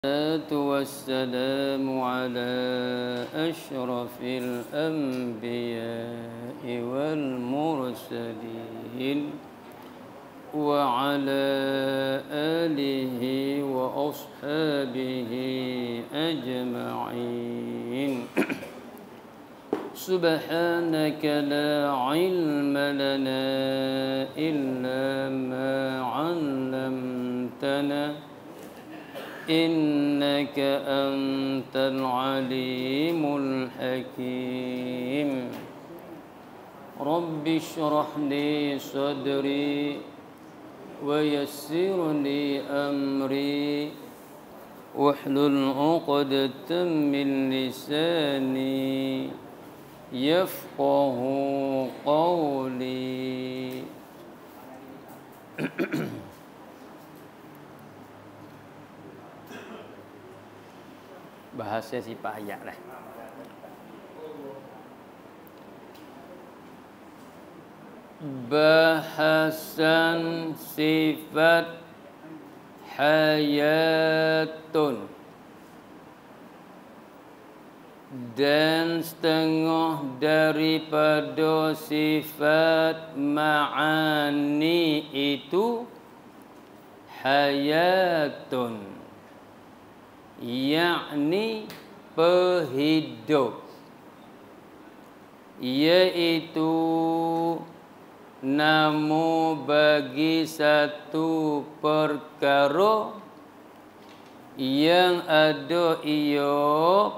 الصلاة والسلام على أشرف الأنبياء والمرسلين وعلى آله وأصحابه أجمعين. سبحانك لا علم لنا إلا ما علمتنا إنك أنت العليم الحكيم. رب اشرح لي صدري ويسر لي أمري واحلل عقدة من لساني يفقه قولي. Bahasa sifat ayat lah. Bahasan sifat hayatun dan setengah daripada sifat ma'ani itu hayatun, yakni pehidup, iaitu namo bagi satu perkara yang ada ia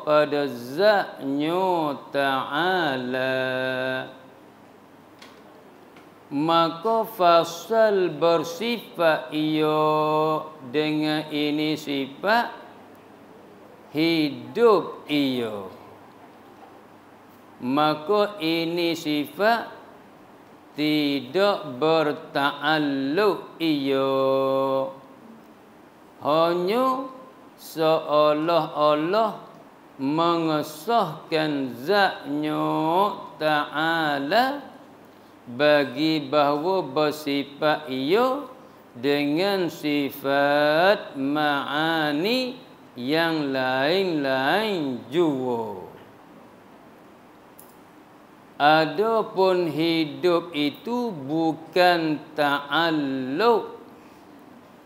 pada zatnya ta'ala. Maka fasal bersifat ia dengan ini sifat hidup ia. Maka ini sifat tidak berta'alluq ia, hanya seolah-olah mengesahkan zatnya ta'ala bagi bahawa bersifat ia dengan sifat ma'ani yang lain-lain jua. Adapun hidup itu bukan ta'alluq,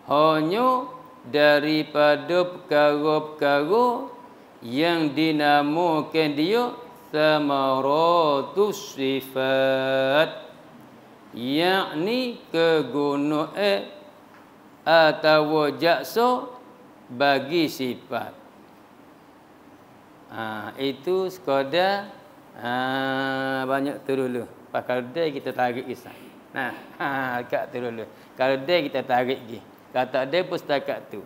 hanya daripada perkara-perkara yang dinamakan dia samaratus sifat, yakni kegunaan atau jaksa bagi sifat. Itu sekadar banyak tu dulu. Kalau dia kita tarik kisah. Kat tu dulu. Kalau dia kita tarik lagi. Kata dia pun setakat tu.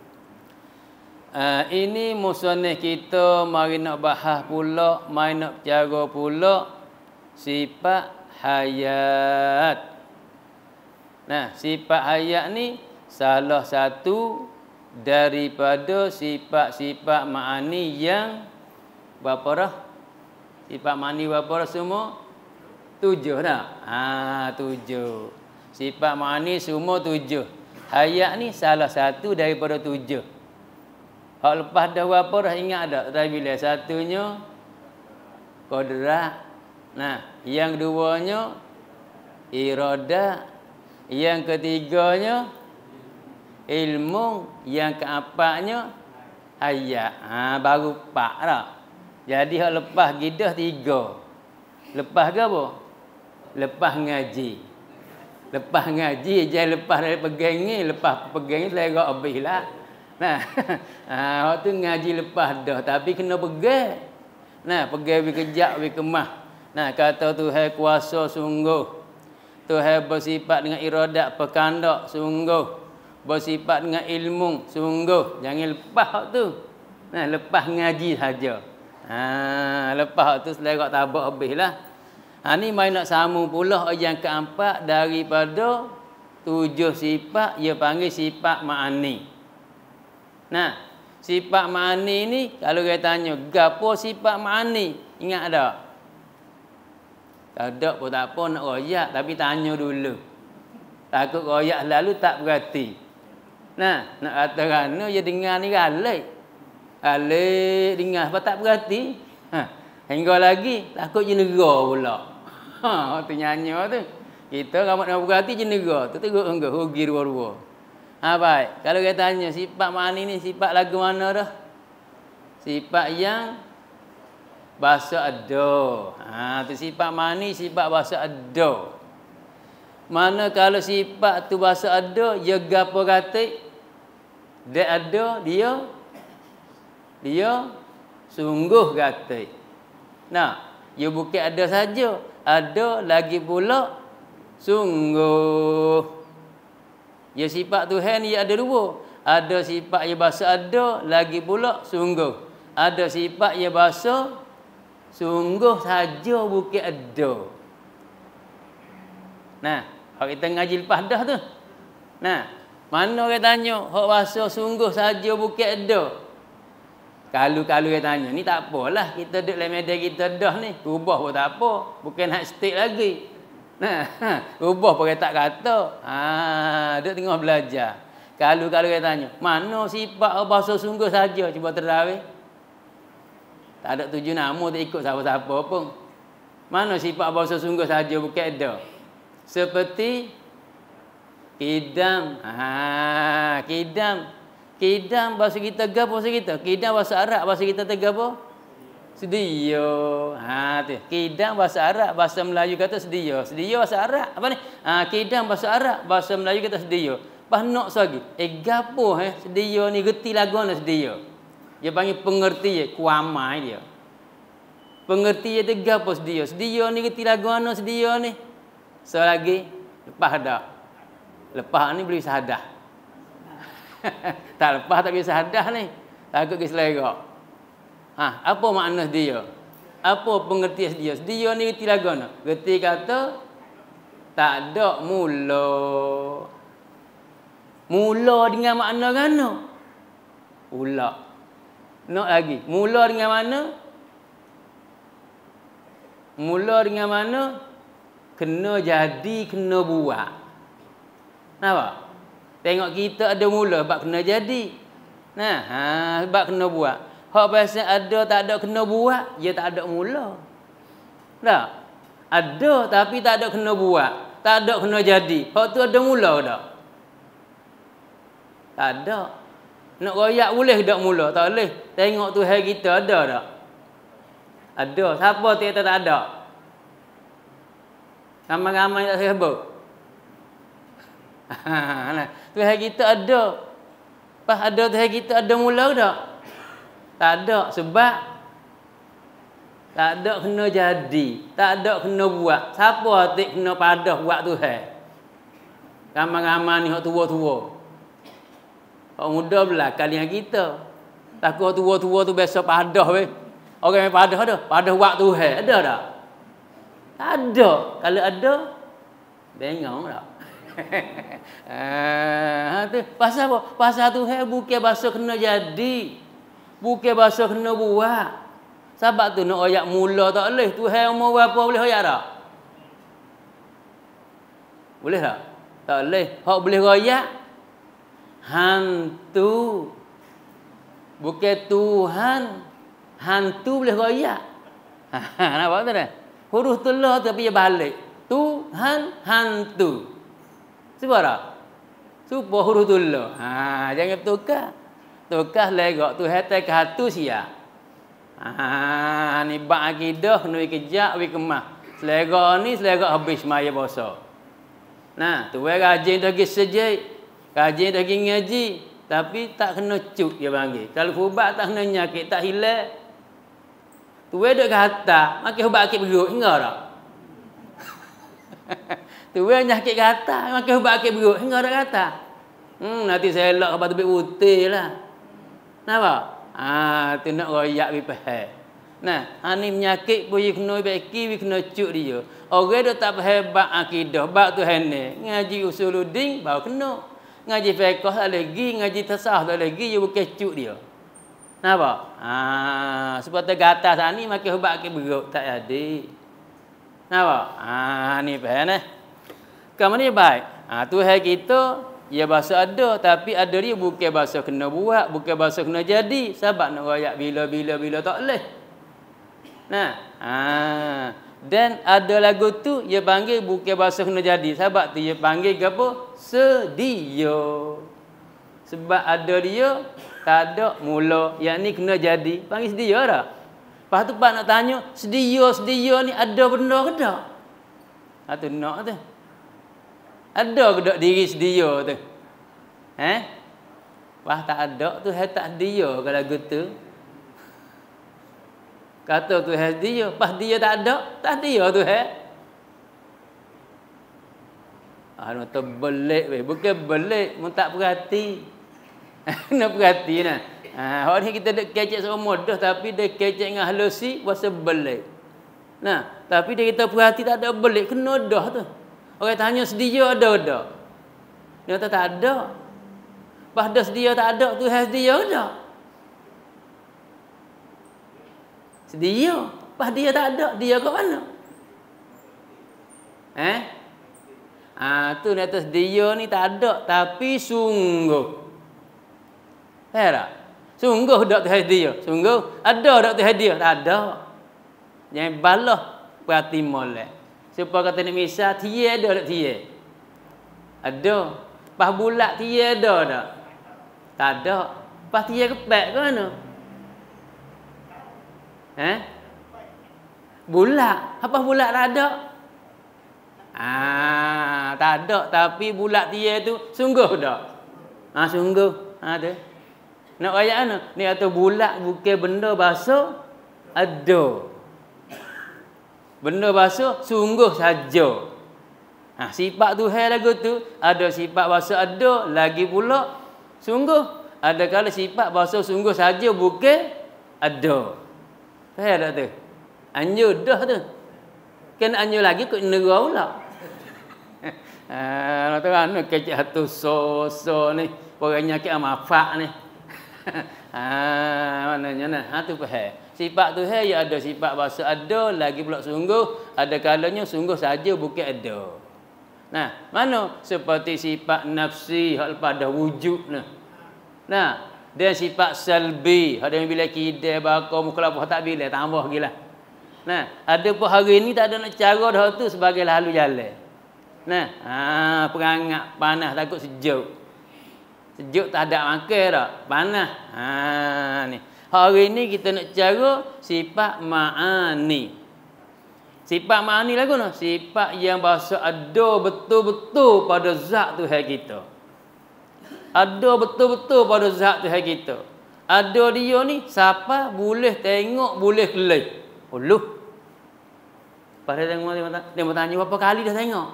Ini musannif kita mari nak bahas pula, mari nak bicara pula sifat hayat. Sifat hayat ni salah satu daripada sifat-sifat ma'ani yang berapa dah? Sifat ma'ani berapa dah semua? 7 dah. 7. Sifat ma'ani semua 7. Hayat ni salah satu daripada 7. Hak lepas dah berapa dah ingat tak? Tadi bila satunya qudrat. Yang keduanya iradah. Yang ketiganya ilmu, yang keempatnya hayat. Baru 4 dah. Jadi hak lepas gidah 3. Lepas ke apa? Lepas ngaji. Lepas ngaji jangan lepas dari pegang ni, lepas pegang ni selera habislah. Waktu ngaji lepas dah tapi kena pegang. Pegang lebih kejap, lebih kemah. Kata Tuhan kuasa sungguh. Tuhan bersifat dengan iradat perkandak sungguh. Bersifat dengan ilmu sungguh. Jangan lepas tu. Lepas ngaji saja. Lepas tu selera tabak habislah. Ni mai nak sambung pula yang keempat daripada 7 sifat, ia panggil sifat ma'ani. Sifat ma'ani ni kalau kita tanya, gapo sifat ma'ani? Ingat tak? Tak ada pun tak apa nak royak, tapi tanya dulu. Takut royak lalu tak berarti. Nak kata kerana dia dengar ni galak. Alik dengar apa tak berhati. Hingga lagi takut jenera pula. Tu nyanyi tu. Kita ramat nak berhati jenera. Tu tegur enggak rugi dua-dua. Baik. Kalau kita tanya sifat mani ni sifat lagu mana dah? Sifat yang bahasa ada. Tu sifat mani sifat bahasa ada. Mana kalau sifat tu bahasa ada, dia gapo kata? Dia ada, dia sungguh kata. Nah, dia bukan ada saja, ada lagi pula sungguh. Ya sifat Tuhan ni ada dua. Ada sifat yang bahasa ada, lagi pula sungguh. Ada sifat yang bahasa sungguh saja bukan ada. Nah, kalau kita ngaji lepas dah tu. Nah, mana orang tanya, hak bahasa sungguh saja bukan ada. Kalau dia tanya, ni tak apalah, kita duduk dalam media kita dah ni. Rubah pun tak apa, bukan nak stick lagi. Nah, rubah pun tak kata. Duduk tengah belajar. Kalau dia tanya, mana sifat bahasa sungguh saja, cuba terawih. Tak ada tujuh nama, tak ikut siapa-siapa pun. Mana sifat bahasa sungguh saja bukan ada. Seperti kidam. Kidam bahasa kita gapo bahasa kita? Kidam bahasa Arab bahasa kita gapo? Sedia. Tu. Kidam bahasa Arab, bahasa Melayu kata sedia. Sedia bahasa Arab. Apa ni? Kidam bahasa Arab, bahasa Melayu kata sedia. Pas nak lagi. Gapo sedia ni reti lagu ana sedia. Dia panggil pengerti kuamai dia. Pengerti dia gapo sedia. Sedia ni reti lagu ana sedia ni. Selagi lepas dah. Lepas ni boleh sahadah. Tak lepas tak bisa hadah ni. Takut ke selera. Apa makna dia? Apa pengertian dia? Dia ni reti lagu mana? Reti kata tak ada mula. Mula dengan makna gana? Pula. Nak lagi. Mula dengan mana? Mula dengan mana? Kena jadi, kena buat. Nampak? Tengok kita ada mula sebab kena jadi. Sebab kena buat. Hak pasal ada tak ada kena buat, dia tak ada mula. Tak? Ada tapi tak ada kena buat. Tak ada kena jadi. Hak tu ada mula tak? Tak ada. Nak royak boleh tak mula? Tak boleh. Tengok Tuhan kita ada tak? Ada. Siapa tu yang tak ada? Ramai-ramai tak saya sebut. Tuhan kita ada. Pas ada Tuhan kita ada mula tak? Tak ada sebab tak ada kena jadi, tak ada kena buat. Siapa hati kena padah buat Tuhan? Ramai-ramai ni hak tua-tua. Hak muda belakang dengan kita. Takut tua-tua tu biasa padah weh. Orang yang padah dah, padah buat Tuhan. Ada tak? Tak ada. Kalau ada, bengong tak? Pasal apa? Pasal Tuhan bukan bahasa kena jadi. Bukan bahasa kena buat. Sebab tu nak royak mula tak boleh. Tuhan umur berapa boleh royak tak? Boleh tak? Tak boleh. Hak boleh royak hantu. Bukan Tuhan. Hantu boleh royak. Nampak tak dah? Huruf telah tapi dia balik. Tuhan hantu. Sebab tak? Supaya huruf telah. Jangan tukar. Tukar legak Tuhan tak hatu sia. Ni bak akidah kena kejak wi kemah. Selera ni selera habis maya puasa. Nah, tuai rajin lagi sejai. Rajin lagi ngaji, tapi tak kena cuk dia panggil. Kalau ubat tak kena nyakit, tak hilang. Tuai duk kata, makin ubat akit beruk hingga tak? Tuai nyakit kata, makin ubat akit beruk hingga tak kata. Nanti saya elak kepada tubik putih lah. Nampak? Tu nak royak wi pahal. Nah, ni penyakit pun kena beki, kena cuk dia. Orang dah tak hebat akidah, bab Tuhan ni. Ngaji usuluddin baru kena. Ngaji fiqh tak lagi, ngaji tasawuf tak lagi, dia bukan cuk dia. Nampak? Sebab tergata sana ni makin hebat ke beruk tak jadi. Nampak? Ni faham eh. Kamu ni baik. Tuhan kita Ya bahasa ada, tapi ada dia bukan bahasa kena buat, bukan bahasa kena jadi. Sebab nak royak bila tak boleh. Nah, dan ada lagu tu dia panggil bukan bahasa kena jadi. Sebab tu dia panggil apa? Sedia. Sebab ada dia tak ada mula, yang ni kena jadi. Panggil sedia dah. Lepas tu pak nak tanya, sedia ni ada benda ke tak? Tu nak tu. Ada ke tak diri sedia tu? Wah tak ada tu, tak sedia ke lagu tu. Kata tu dia, pas dia tak ada, tak dia tu nak terbelik weh, bukan belik, mun tak perhati. Nak perhati nah. Hari ni kita dak kecek semua dah, tapi dia kecek dengan halusi wasa belik. Nah, tapi dia kita perhati tak ada belik, kena dah tu. Orang tanya sedia ada dak? Dia kata tak ada. Pas dah sedia tak ada tu sedia dak? Sedia. Pas dia tak ada, dia ke mana? Tu nak atas dia ni tak ada, tapi sungguh. Tak? Sungguh dak tu dia. Sungguh ada dak tu dia? Tak ada. Jangan balah perhati molek. Supaya kata ni misal dia ada dak dia? Ada. Pas bulat dia ada dak? Tak ada. Pas dia kepek ke mana? Bulat. Apa bulat tak ada? Tak ada, tapi bulat dia tu sungguh tak? Sungguh. Ada. Nak ayat mana? Ni atau bulat bukan benda bahasa ada. Benda bahasa sungguh saja. Sifat Tuhan lagu tu ada sifat bahasa ada, lagi pula sungguh. Ada kala sifat bahasa sungguh saja bukan ada. Faham tak tu? Anjur dah tu. Kan anjur lagi kau negara pula. Nak tahu anu kecek hatu so ni. Orangnya ke amafak ni. Maknanya nah, tu faham. Sifat tu ya ada sifat bahasa ada, lagi pula sungguh, ada kalanya sungguh saja bukan ada. Nah, mana seperti sifat nafsi hal pada wujud nah. Dan sifat salbi, ada yang bila kidai bakar muka apa tak bila tambah gila. Nah, ada pun hari ni tak ada nak cara dah tu sebagai lalu jalan. Nah, perangat panas takut sejuk. Sejuk tak ada makan dah, panas. Ni. Hari ni kita nak cara sifat ma'ani. Sifat ma'ani lagu noh, sifat yang bahasa ada betul-betul pada zat Tuhan kita. Ada betul-betul pada zat Tuhan kita. Ada dia ni siapa boleh tengok, boleh kelih. Uluh. Pada tengok dia bertanya berapa kali dah tengok?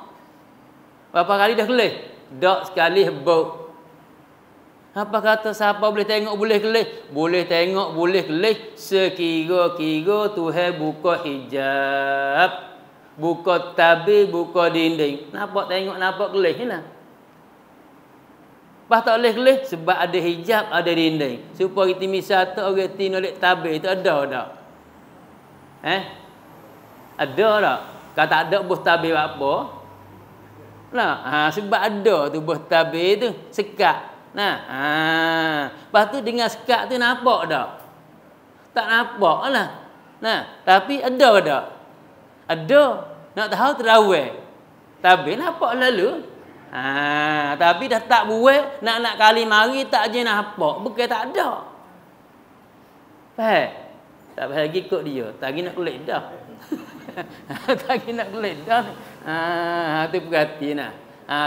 Berapa kali dah kelih? Tak sekali bau. Apa kata siapa boleh tengok, boleh kelih? Boleh tengok, boleh kelih sekira-kira Tuhan buka hijab, buka tabir, buka dinding. Nampak tengok, nampak kelih ni lah. Pas tak boleh kelih sebab ada hijab, ada dinding. Supaya kita misal tu orang ti nolak tabir tu ada tak? Ada tak? Kalau tak ada buh tabir apa? Nah, sebab ada tu buh tabir tu sekat. Nah, lepas tu dengan sekat tu nampak tak? Tak nampak lah. Nah, tapi ada tak? Ada. Nak tahu terawih. Tabir nampak lalu. Tapi dah tak buat, nak kali mari tak je nampak, bukan tak ada. Faham? Tak faham lagi ikut dia, tak lagi nak kulit dah. Tak lagi nak kulit dah. Tu perhati nah.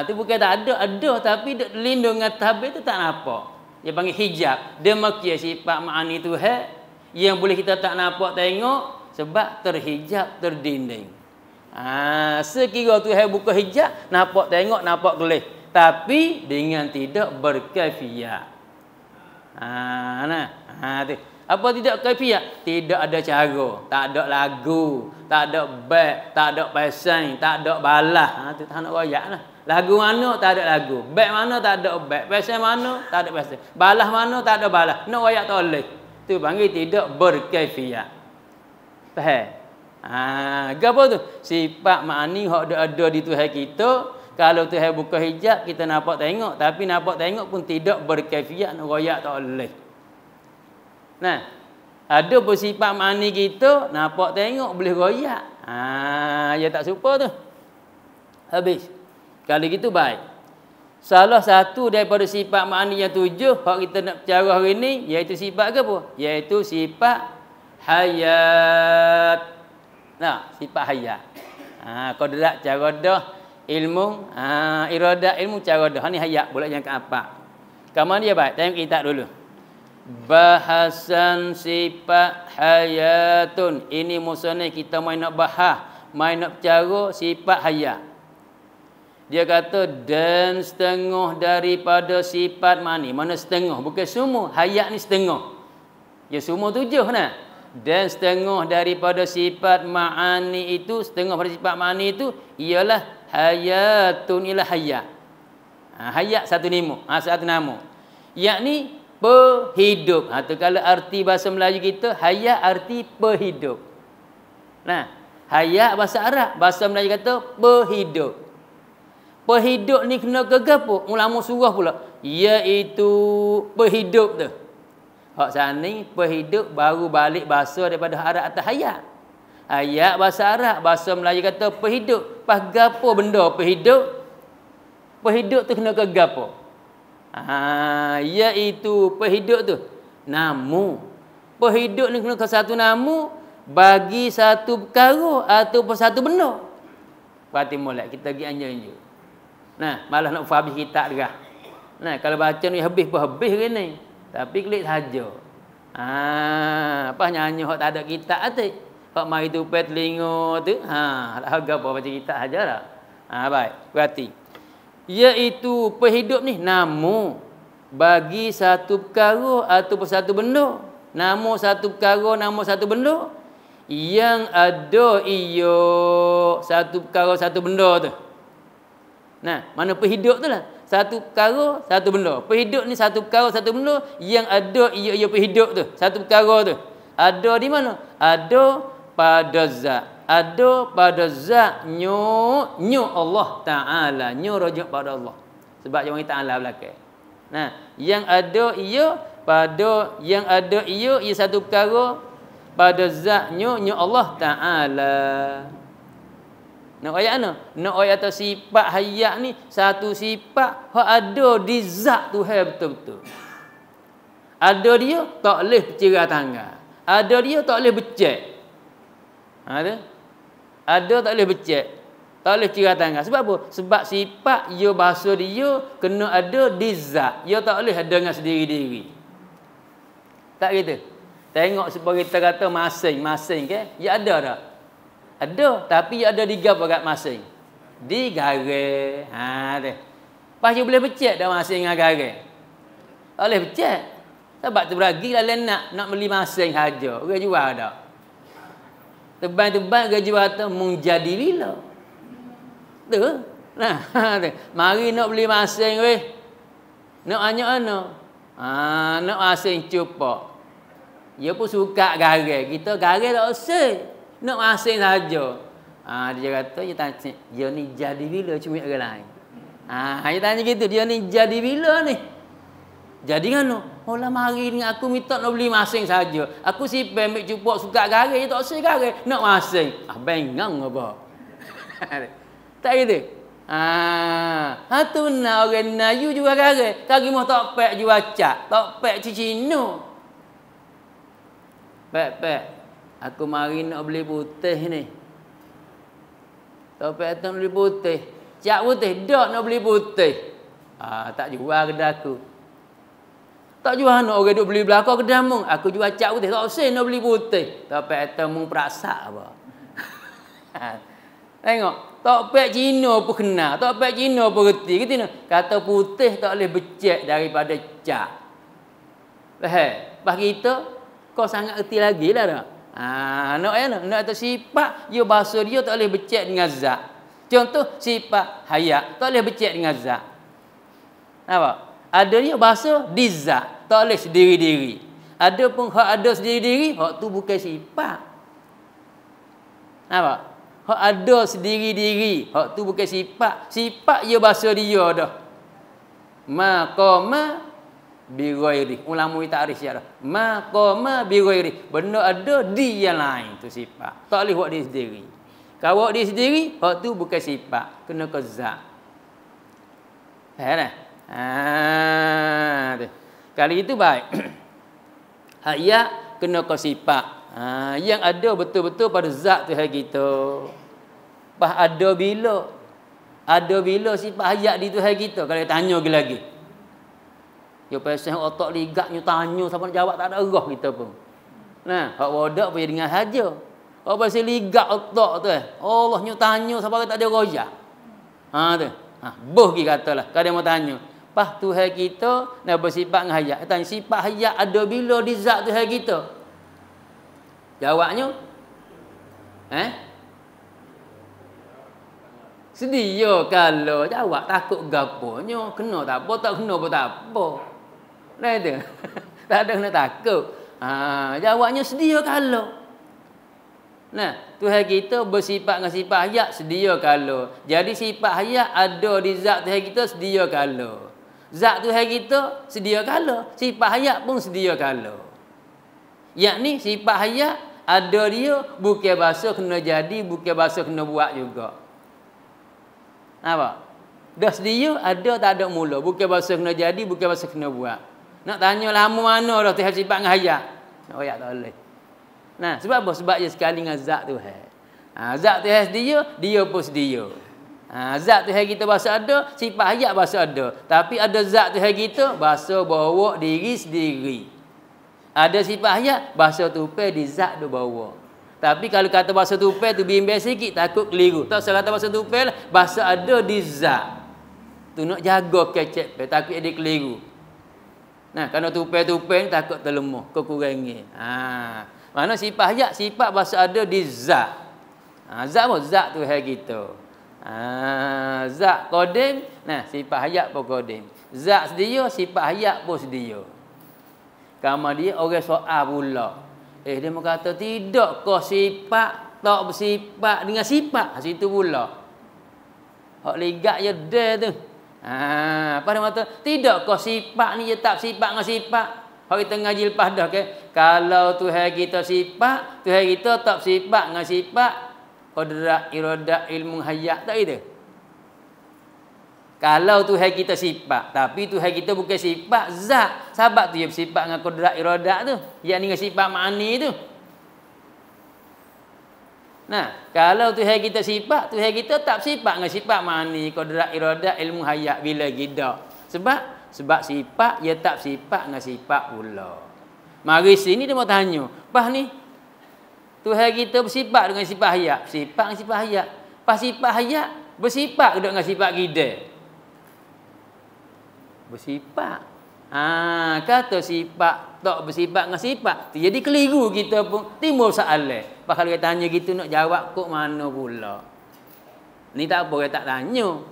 Tu bukan tak ada tapi duk lindung dengan tabir tu tak nampak. Dia panggil hijab. Dia makia sifat ma'ani Tuhan yang boleh kita tak nampak tengok sebab terhijab, terdinding. Sekira Tuhan buka hijab, nampak tengok, nampak kelih, tapi dengan tidak berkaifiat. Tu. Apa tidak kaifiat? Tidak ada cara, tak ada lagu, tak ada beg, tak ada pasang, tak ada balas. Tu tak nak royak lah. Lagu mana tak ada lagu, beg mana tak ada beg, pasang mana tak ada pasang, balas mana tak ada balas. Nak royak tak boleh. Tu panggil tidak berkaifiat. Faham? Apa tu? Sifat ma'ani hak ada di Tuhan kita Kalau Tuhan buka hijab, kita nampak tengok. Tapi nampak tengok pun tidak berkaifiat, nak royak tak boleh. Nah, ada pun sifat mani kita, nampak tengok boleh royak. Ya tak serupa tu. Habis. Kalau gitu baik. Salah satu daripada sifat mani yang 7 hak kita nak bicara hari ni, iaitu sifat ke apa? Iaitu sifat hayat. Nah, sifat hayat. Qadrat cara dah ilmu, iradat ilmu cara dah. Ni hayat pula yang keempat. Kamu dia baik, tengok kitab dulu. Bahasan sifat hayatun. Ini musnah kita main nak bahas, main nak bicara sifat hayat. Dia kata dan setengah daripada sifat mani. Mana setengah? Bukan semua. Hayat ni setengah. Ya semua 7 nah. Dan setengah daripada sifat ma'ani itu, setengah daripada sifat ma'ani itu ialah hayatun ila hayat. Hayat satu nama. Yakni pehidup. Tu kalau arti bahasa Melayu kita, hayat arti pehidup. Nah, hayat bahasa Arab, bahasa Melayu kata pehidup. Pehidup ni kena ke gapo? Ulama surah pula. Iaitu pehidup tu. Hak sana pehidup baru balik bahasa daripada Arab atas hayat. Hayat bahasa Arab, bahasa Melayu kata pehidup. Pas gapo benda pehidup? Pehidup tu kena ke gapo? Iaitu pehidup tu namu. Pehidup ni kena ke satu namu bagi satu perkara ataupun satu benda. Berarti mulai kita pergi anjur-anjur. Nah, malah nak habis kitab dah. Nah, kalau baca ni habis pun habis ke ni. Tapi klik saja. Apa nyanyi hak tak ada kitab atik. Hak mari tupai telinga tu, harga apa baca kitab sajalah. Baik. Berarti iaitu pehidup ni namu bagi satu perkara ataupun satu benda. Nama satu perkara, nama satu benda yang ada ia satu perkara satu benda tu. Nah, mana pehidup tu lah. Satu perkara, satu benda. Pehidup ni satu perkara, satu benda yang ada ia pehidup tu. Satu perkara tu. Ada di mana? Ada pada zat. Ada pada zat nyu Allah Ta'ala. Nyu rujuk pada Allah. Sebab yang Ta'ala belakang. Nah, yang ada ia pada yang ada ia satu perkara pada zat nyu Allah Ta'ala. Nak ayat mana? Nak ayat atas sifat hayat ni satu sifat hak ada di zat Tuhan betul-betul. Ada dia tak boleh bercerai tangga. Ada dia tak boleh becek. Ada tak boleh becek. Tak boleh cerai tangga. Sebab apa? Sebab sifat ia bahasa dia kena ada di zat. Ia tak boleh ada dengan sendiri-diri. Tak gitu. Tengok sebab kita kata masing-masing ke? Ya ada dah. Ada, tapi ada di gap agak masing. Di garis. Dia. Pas dia boleh becek dah masing dengan garis. Tak boleh becek. Sebab tu beragi lah nak beli masing saja. Orang jual dah. Tebal-tebal orang jual tu menjadi bila. Tu. Nah, mari nak beli masing weh. Nak anyak ana. Nak masing cupak. Dia pun suka garis. Kita garis tak usah. Nak masing saja. Dia kata, dia tanya, dia ni jadi bila cuma orang lain. Dia tanya gitu, dia ni jadi bila ni? Jadi kan? Oh lah mari ni aku minta nak beli masing saja. Aku si pemik cupok suka garis, dia tak usah garis. Nak masing. Bengang apa? Tak gitu? Tu nak orang Melayu juga garis. Kaki mah tak pek jual cat. Tak pek cicino. Pek. Aku mari nak beli putih ni. Topek tu nak beli putih. Cak putih. Tak nak beli putih. Tak jual kedai aku. Tak jual nak orang duk beli belakang kedai mung. Aku jual cak putih. Tak usah nak beli putih. Topek tu mung peraksak apa. Tengok. Topek Cina pun kenal. Topek Cina pun reti. Kata putih tak boleh becek daripada cak. Pas kita, kau sangat reti lagi lah dah. Nak atas sifat dia bahasa dia tak boleh becek dengan zat. Contoh sifat hayat tak boleh becek dengan zat. Apa? Ada dia bahasa di zat, tak boleh sendiri-diri. Ada pun hak ada sendiri-diri, hak tu bukan sifat. Apa? Hak ada sendiri-diri. Hak tu bukan sifat. Sifat dia bahasa dia dah. Maqama bi ghairi. Ulama takrif dia dah. Maqama bi ghairi. Benda ada di yang lain tu sifat. Tak boleh buat dia sendiri. Kalau buat dia sendiri, hak tu bukan sifat. Kena ke zat. Faham tak? Tu. Kali itu baik. Hayat kena ke sifat. Yang ada betul-betul pada zat Tuhan kita. Pas ada bila sifat hayat di Tuhan kita. Kalau tanya lagi. Ya pasal otak ligak tanya siapa nak jawab tak ada erah kita pun. Nah, hak wadak boleh dengar saja. Hak pasal ligak otak tu Allah tanya siapa tak ada royak. Tu. Boh ki katalah. Kalau dia mau tanya. Pas Tuhan kita nak bersifat dengan hayat. Tanya sifat hayat ada bila di zat Tuhan kita. Jawabnya sedia kalau jawab takut gaponya kena tak apa tak kena pun tak apa. Nah itu. Tak ada kena takut. Jawabnya sedia kalau. Nah, Tuhan kita bersifat dengan sifat hayat sedia kalau. Jadi sifat hayat ada di zat Tuhan kita sedia kalau. Zat Tuhan kita sedia kalau. Sifat hayat pun sedia kalau. Yakni sifat hayat ada dia, bukan bahasa kena jadi, bukan bahasa kena buat juga. Apa? Dah sedia, ada tak ada mula. Bukan bahasa kena jadi, bukan bahasa kena buat. Nak tanya lama mana dah Tuhan sifat dengan hayat? Nak ayat tak boleh. Nah, sebab apa? Sebab dia sekali dengan zat Tuhan. Zat Tuhan sedia, dia pun sedia. Zat Tuhan kita bahasa ada, sifat hayat bahasa ada. Tapi ada zat Tuhan kita, bahasa bawa diri sendiri. Ada sifat hayat, bahasa tupai di zat dia bawa. Tapi kalau kata bahasa tupai tu bimbang sikit, takut keliru. Tak usah kata bahasa tupai lah, bahasa ada di zat. Tu nak jaga kecek, takut dia keliru. Nah, kalau tupai-tupai takut terlemah, kekurangan. Mana sifat hayat, sifat bahasa ada di zat. Zat apa? Zat Tuhan kita. Zat qadim, nah sifat hayat pun qadim. Zat sedia, sifat hayat pun sedia. Kama dia orang soal pula. Dia mau kata tidak kau sifat tak bersifat dengan sifat. Situ pula. Hak ligak je dia tu. Apa dia kata tidak kau sifat ni je tak sifat dengan sifat. Hak kita ngaji lepas dah ke. Kalau Tuhan kita sifat, Tuhan kita tak sifat dengan sifat. Qadrat iradat ilmu hayat tak gitu. Kalau Tuhan kita sifat, tapi Tuhan kita bukan sifat zat. Sebab tu dia bersifat dengan qadrat iradat tu. Yang dengan sifat ma'ani tu. Nah, kalau Tuhan kita sifat, Tuhan kita tak sifat dengan sifat ma'ani, qadrat iradat ilmu hayat bila gida. Sebab sifat dia tak sifat dengan sifat pula. Mari sini dia mau tanya, "Pas ni Tuhan kita bersifat dengan sifat hayat, sifat dengan sifat hayat. Pas sifat hayat bersifat dengan sifat kita." Bersifat. Kata sifat tak bersifat dengan sifat. Jadi keliru kita pun timbul soalan. Pas kalau dia tanya gitu nak jawab kok mana pula. Ni tak apa dia tak tanya.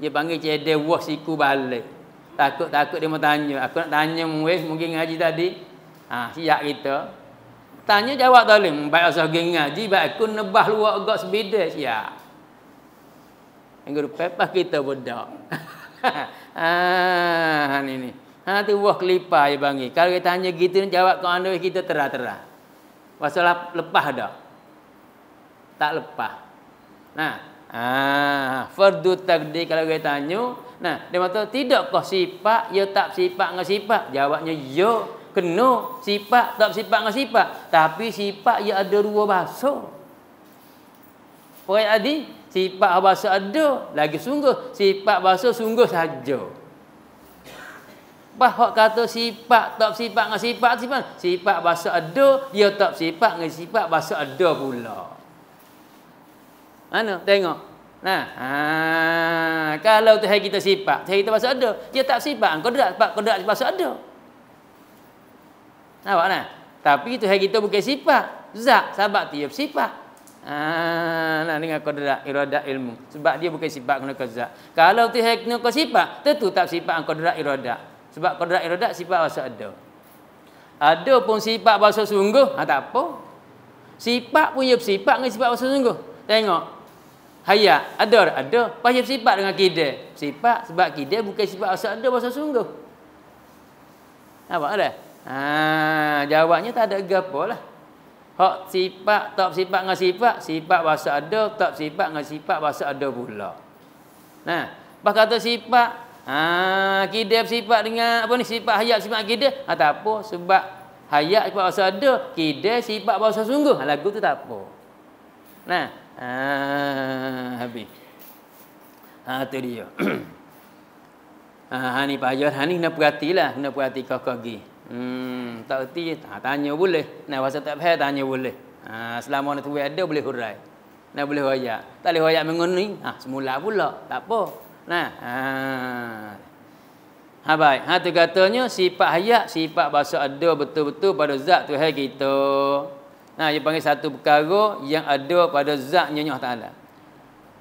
Dia panggil cedek wah siku balik. Takut dia mau tanya. Aku nak tanya mungkin ngaji tadi. Siap kita. Tanya jawab tak boleh. Baik asal ngaji, baik aku nebah luar agak sebeda siap. Minggu depan pas kita bedak. Ni. Tu buah kelipar je bagi. Kalau kita tanya gitu jawab kau anda kita terang-terang. Pasal lepas dah. Tak lepas. Nah, fardu takdir kalau kita tanya, nah dia kata tidakkah sifat ya tak sifat dengan sifat? Jawabnya ya, kena sifat tak sifat dengan sifat. Tapi sifat ya ada dua bahasa. Poin tadi sifat bahasa ada lagi sungguh, sifat bahasa sungguh saja. Bahak kata sifat tak sifat dengan sifat bahasa ada, dia tak sifat dengan sifat bahasa ada pula. Mana? Tengok. Nah, kalau Tuhan kita sifat, Tuhan kita bahasa ada, dia tak sifat, kodrat bahasa ada. Nampak nah? Tapi Tuhan kita bukan sifat, zat, sebab dia sifat. Nah dengan qadrat iradat ilmu. Sebab dia bukan sifat kena ke zat. Kalau Tuhan kena ke sifat, tentu tak sifat qadrat iradat. Sebab qadrat iradat sifat bahasa ada. Ada pun sifat bahasa sungguh, tak apa. Sifat pun dia bersifat dengan sifat bahasa sungguh. Tengok. Hayat ada. Pasal sifat dengan kidal. Sifat sebab kidal bukan sifat asal ada bahasa sungguh. Nampak dah? Jawabnya tak ada gapo lah. Hak sifat, tak sifat dengan sifat bahasa ada, tak sifat dengan sifat bahasa ada pula. Nah, pas kata sifat, kidal sifat dengan apa ni? Sifat hayat sifat kidal, tak apa sebab hayat sifat bahasa ada, kidal sifat bahasa sungguh. Lagu tu tak apa. Nah, habis. Tu dia. Ni payah, ni kena perhatilah, kena perhati kaki. Tak erti, tanya boleh. Nah, bahasa tak faham tanya boleh. Selama nak tuai ada boleh hurai. Nah, boleh hoyak. Tak boleh hoyak menguning, semula pula. Tak apa. Nah, baik. Tu katanya sifat hayat, sifat bahasa ada betul-betul pada zat Tuhan kita. Dia panggil satu perkara yang ada pada zatnya Allah Ta'ala.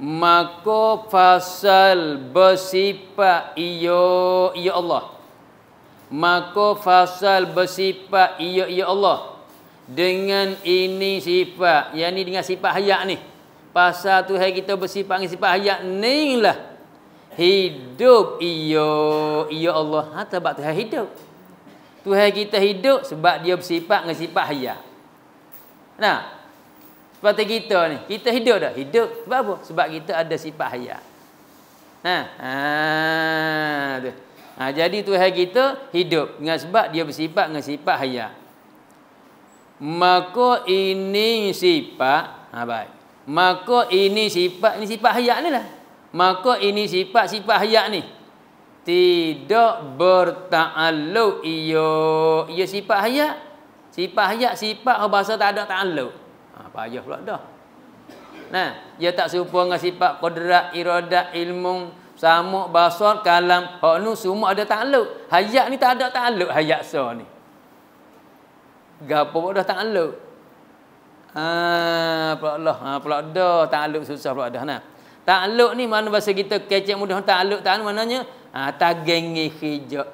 Maka fasal bersifat ia Allah. Maka fasal bersifat ia Allah. Dengan ini sifat, yang ni dengan sifat hayat ni. Pasal Tuhan kita bersifat dengan sifat hayat ni lah. Hidup ia Allah. Sebab Tuhan hidup. Tuhan kita hidup sebab dia bersifat dengan sifat hayat. Nah, seperti kita ni, kita hidup dah. Hidup sebab apa? Sebab kita ada sifat hayat. Jadi Tuhan kita hidup dengan sebab dia bersifat dengan sifat hayat. Maka ini sifat, baik. Maka ini sifat hayat ni lah. Maka ini sifat hayat ni tidak berta'alluq ia sifat hayat. Sifat bahasa tak ada ta'alluq. Payah pula dah. Dia tak serupa dengan sifat qudrat, iradat, ilmu, samuk, basar, kalam. Hak nu semua ada ta'alluq. Hayat ni tak ada ta'alluq, hayat so ni. Gapo pun dah ta'alluq. Pula dah ta'alluq susah pula dah. Ta'alluq ni mana bahasa kita kecek mudah ta'alluq maknanya tagengi hijau.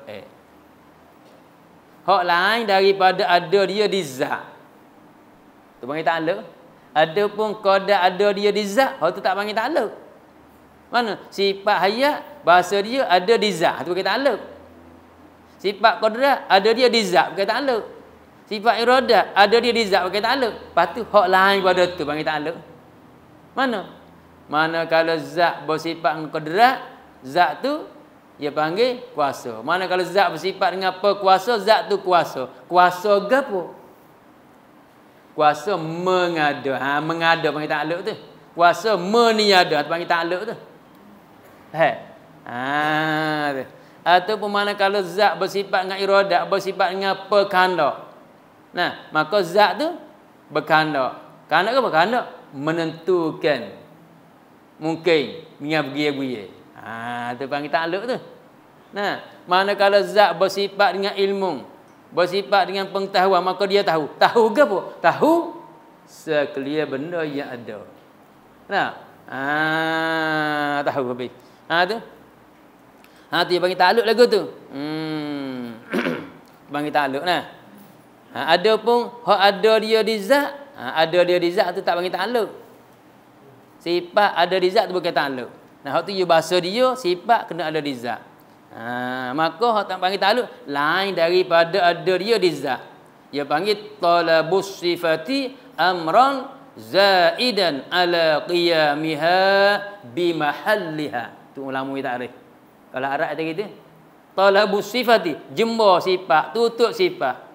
Hak lain daripada ada dia di zat. Tu panggil ta'alluq. Ada pun qada ada dia di zat, hak tu tak panggil ta'alluq. Mana? Sifat hayat bahasa dia ada di zat, tu panggil ta'alluq. Sifat qadrat ada dia di zat, panggil ta'alluq. Sifat iradat ada dia di zat, panggil ta'alluq. Lepas tu hak lain pada tu panggil ta'alluq. Mana kalau zat bersifat qadrat, zat tu dia panggil kuasa. Mana kalau zat bersifat dengan kuasa, zat tu kuasa. Kuasa gapo? Kuasa mengada. Mengada panggil ta'alluq tu. Kuasa meniada tu panggil ta'alluq tu. Ataupun mana kalau zat bersifat dengan iradat, bersifat dengan perkandak. Maka zat tu berkandak. Kandak ke apa? Kandak menentukan. Mungkin dengan bergiya-giya. Tu panggil ta'alluq tu. Mana kalau zat bersifat dengan ilmu, bersifat dengan pengetahuan, maka dia tahu. Tahu ke apa? Tahu sekalian benda yang ada. Tahu habis. Tu. Dia panggil ta'alluq lagu tu. Panggil ta'alluq ada pun hak ada dia di zat, ada dia di zat tu tak panggil ta'alluq. Sifat ada di zat tu bukan ta'alluq. Hak tu bahasa dia sifat kena ada di zat. Maka hak tak panggil ta'alluq lain daripada ada dia di zat. Dia panggil talabus sifati amran zaidan ala qiyamiha bimahalliha. Tu ulama takrif. Kalau Arab kata gitu, talabus sifati, jemur sifat, tutup sifat.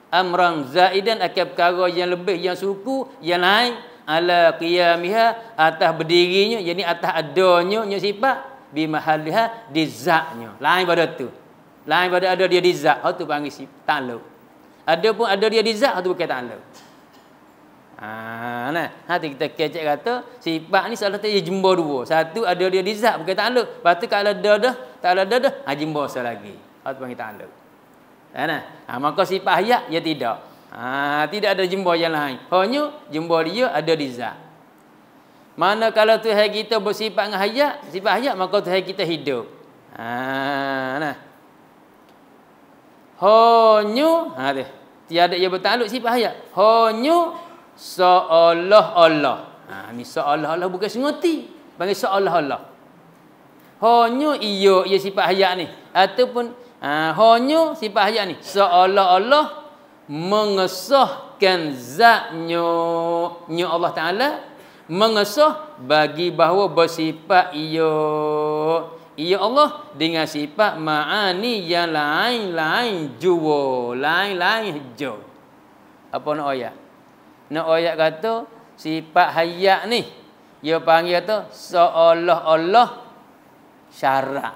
Amran zaidan akan perkara yang lebih, yang suku, yang lain, ala qiyamiha, atas berdirinya, yakni atas adanya sifat, bimahalliha, di zatnya. Lain pada tu. Lain pada ada dia di zat, hak tu panggil ta'alluq. Ada pun ada dia di zat, hak tu bukan ta'alluq. Nanti kita kecek kata sifat ni salah satu jemur dua. Satu ada dia di zat bukan ta'alluq. Lepas tu kalau ada dah, tak ada dah, jemur sekali lagi. Hak tu panggil ta'alluq. Maka sifat hayat ya tidak. Tidak ada jemur yang lain. Hanya jemur dia ada di zat. Mana kalau Tuhan kita bersifat dengan hayat, sifat hayat, maka Tuhan kita hidup. Hanya tiada ia bertakluk sifat hayat. Hanya seolah-olah. Ni seolah-olah bukan sengerti. Panggil seolah-olah. Hanya ia sifat hayat ni. Ataupun hanya sifat hayat ni. Seolah-olah mengesahkan zatnya Allah Ta'ala. Mengesah bagi bahawa bersifat ia Allah dengan sifat ma'ani yang lain-lain jua, lain-lain hijau. Apa nak ayat? Nak ayat kata sifat hayat ni dia panggil kata seolah-olah syarak.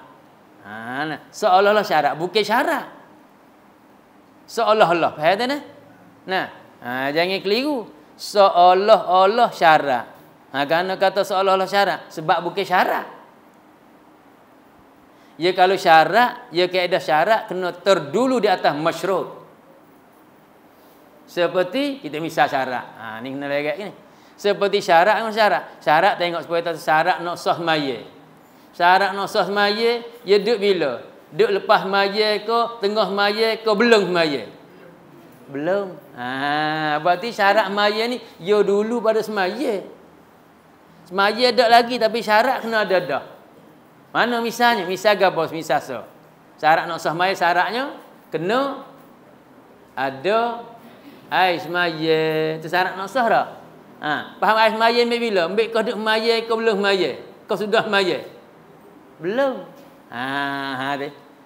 Seolah-olah syarak, bukan syarak. Seolah-olah, faham tak nah? Jangan keliru. Seolah-olah syarak. Kerana kata seolah-olah syarak sebab bukan syarak. Ya kalau syarak, ya kaedah syarak kena terdulu di atas masyrut. Seperti kita misal syarak. Ni kena lagi ni. Seperti syarak dengan syarak. Syarak tengok supaya tak syarak nak sah semaya. Syarak nak sah semaya, dia duduk bila? Duduk lepas semaya ke, tengah semaya ke, belum semaya? Belum. Berarti syarak semaya ni dia dulu pada semaya. Semaya ada lagi tapi syarak kena ada dah. Mana misalnya? Misal apa? Misal so. Syarat nak sah semaya syaratnya kena ada air semaya. Itu syarat nak sah dah. Faham air semaya ambil bila? Ambil kau duduk semaya ke belum semaya? Kau sudah semaya? Belum. Nah,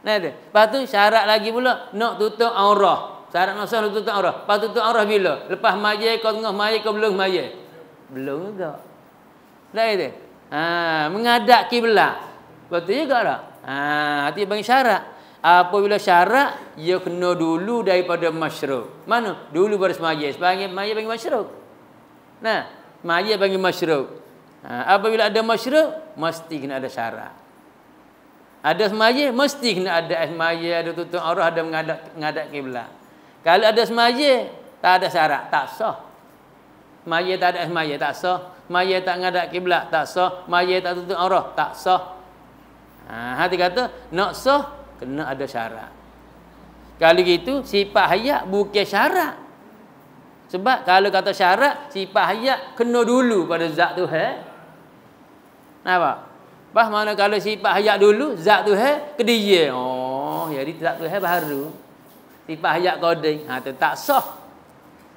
lepas tu syarat lagi pula nak tutup aurah. Syarat nak sah nak tutup aurah. Lepas tutup aurah bila? Lepas semaya kau tengah semaya kau belum semaya? Belum juga. Dah itu. Menghadap kiblat. Betul juga tak? Hati bagi syarat. Apabila syarat, ia kena dulu daripada masyruk. Mana? Dulu pada semaya. Sebagai semaya bagi masyruk. Semaya bagi masyruk. Apabila ada masyruk, mesti kena ada syarat. Ada semaya, mesti kena ada semaya, ada tutup aurah, ada menghadap kiblat. Kalau ada semaya, tak ada syarat, tak sah. Semaya tak ada semaya, tak sah. Semaya tak menghadap kiblat, tak sah. Semaya tak tutup aurah, tak sah. Hati kata nak sah kena ada syarat. Kalau gitu sifat hayat bukan syarat. Sebab kalau kata syarat sifat hayat kena dulu pada zat Tuhan. Nampak? Bah mana kalau sifat hayat dulu zat Tuhan kedia. Jadi zat Tuhan baru. Sifat hayat qadim. Tu tak sah.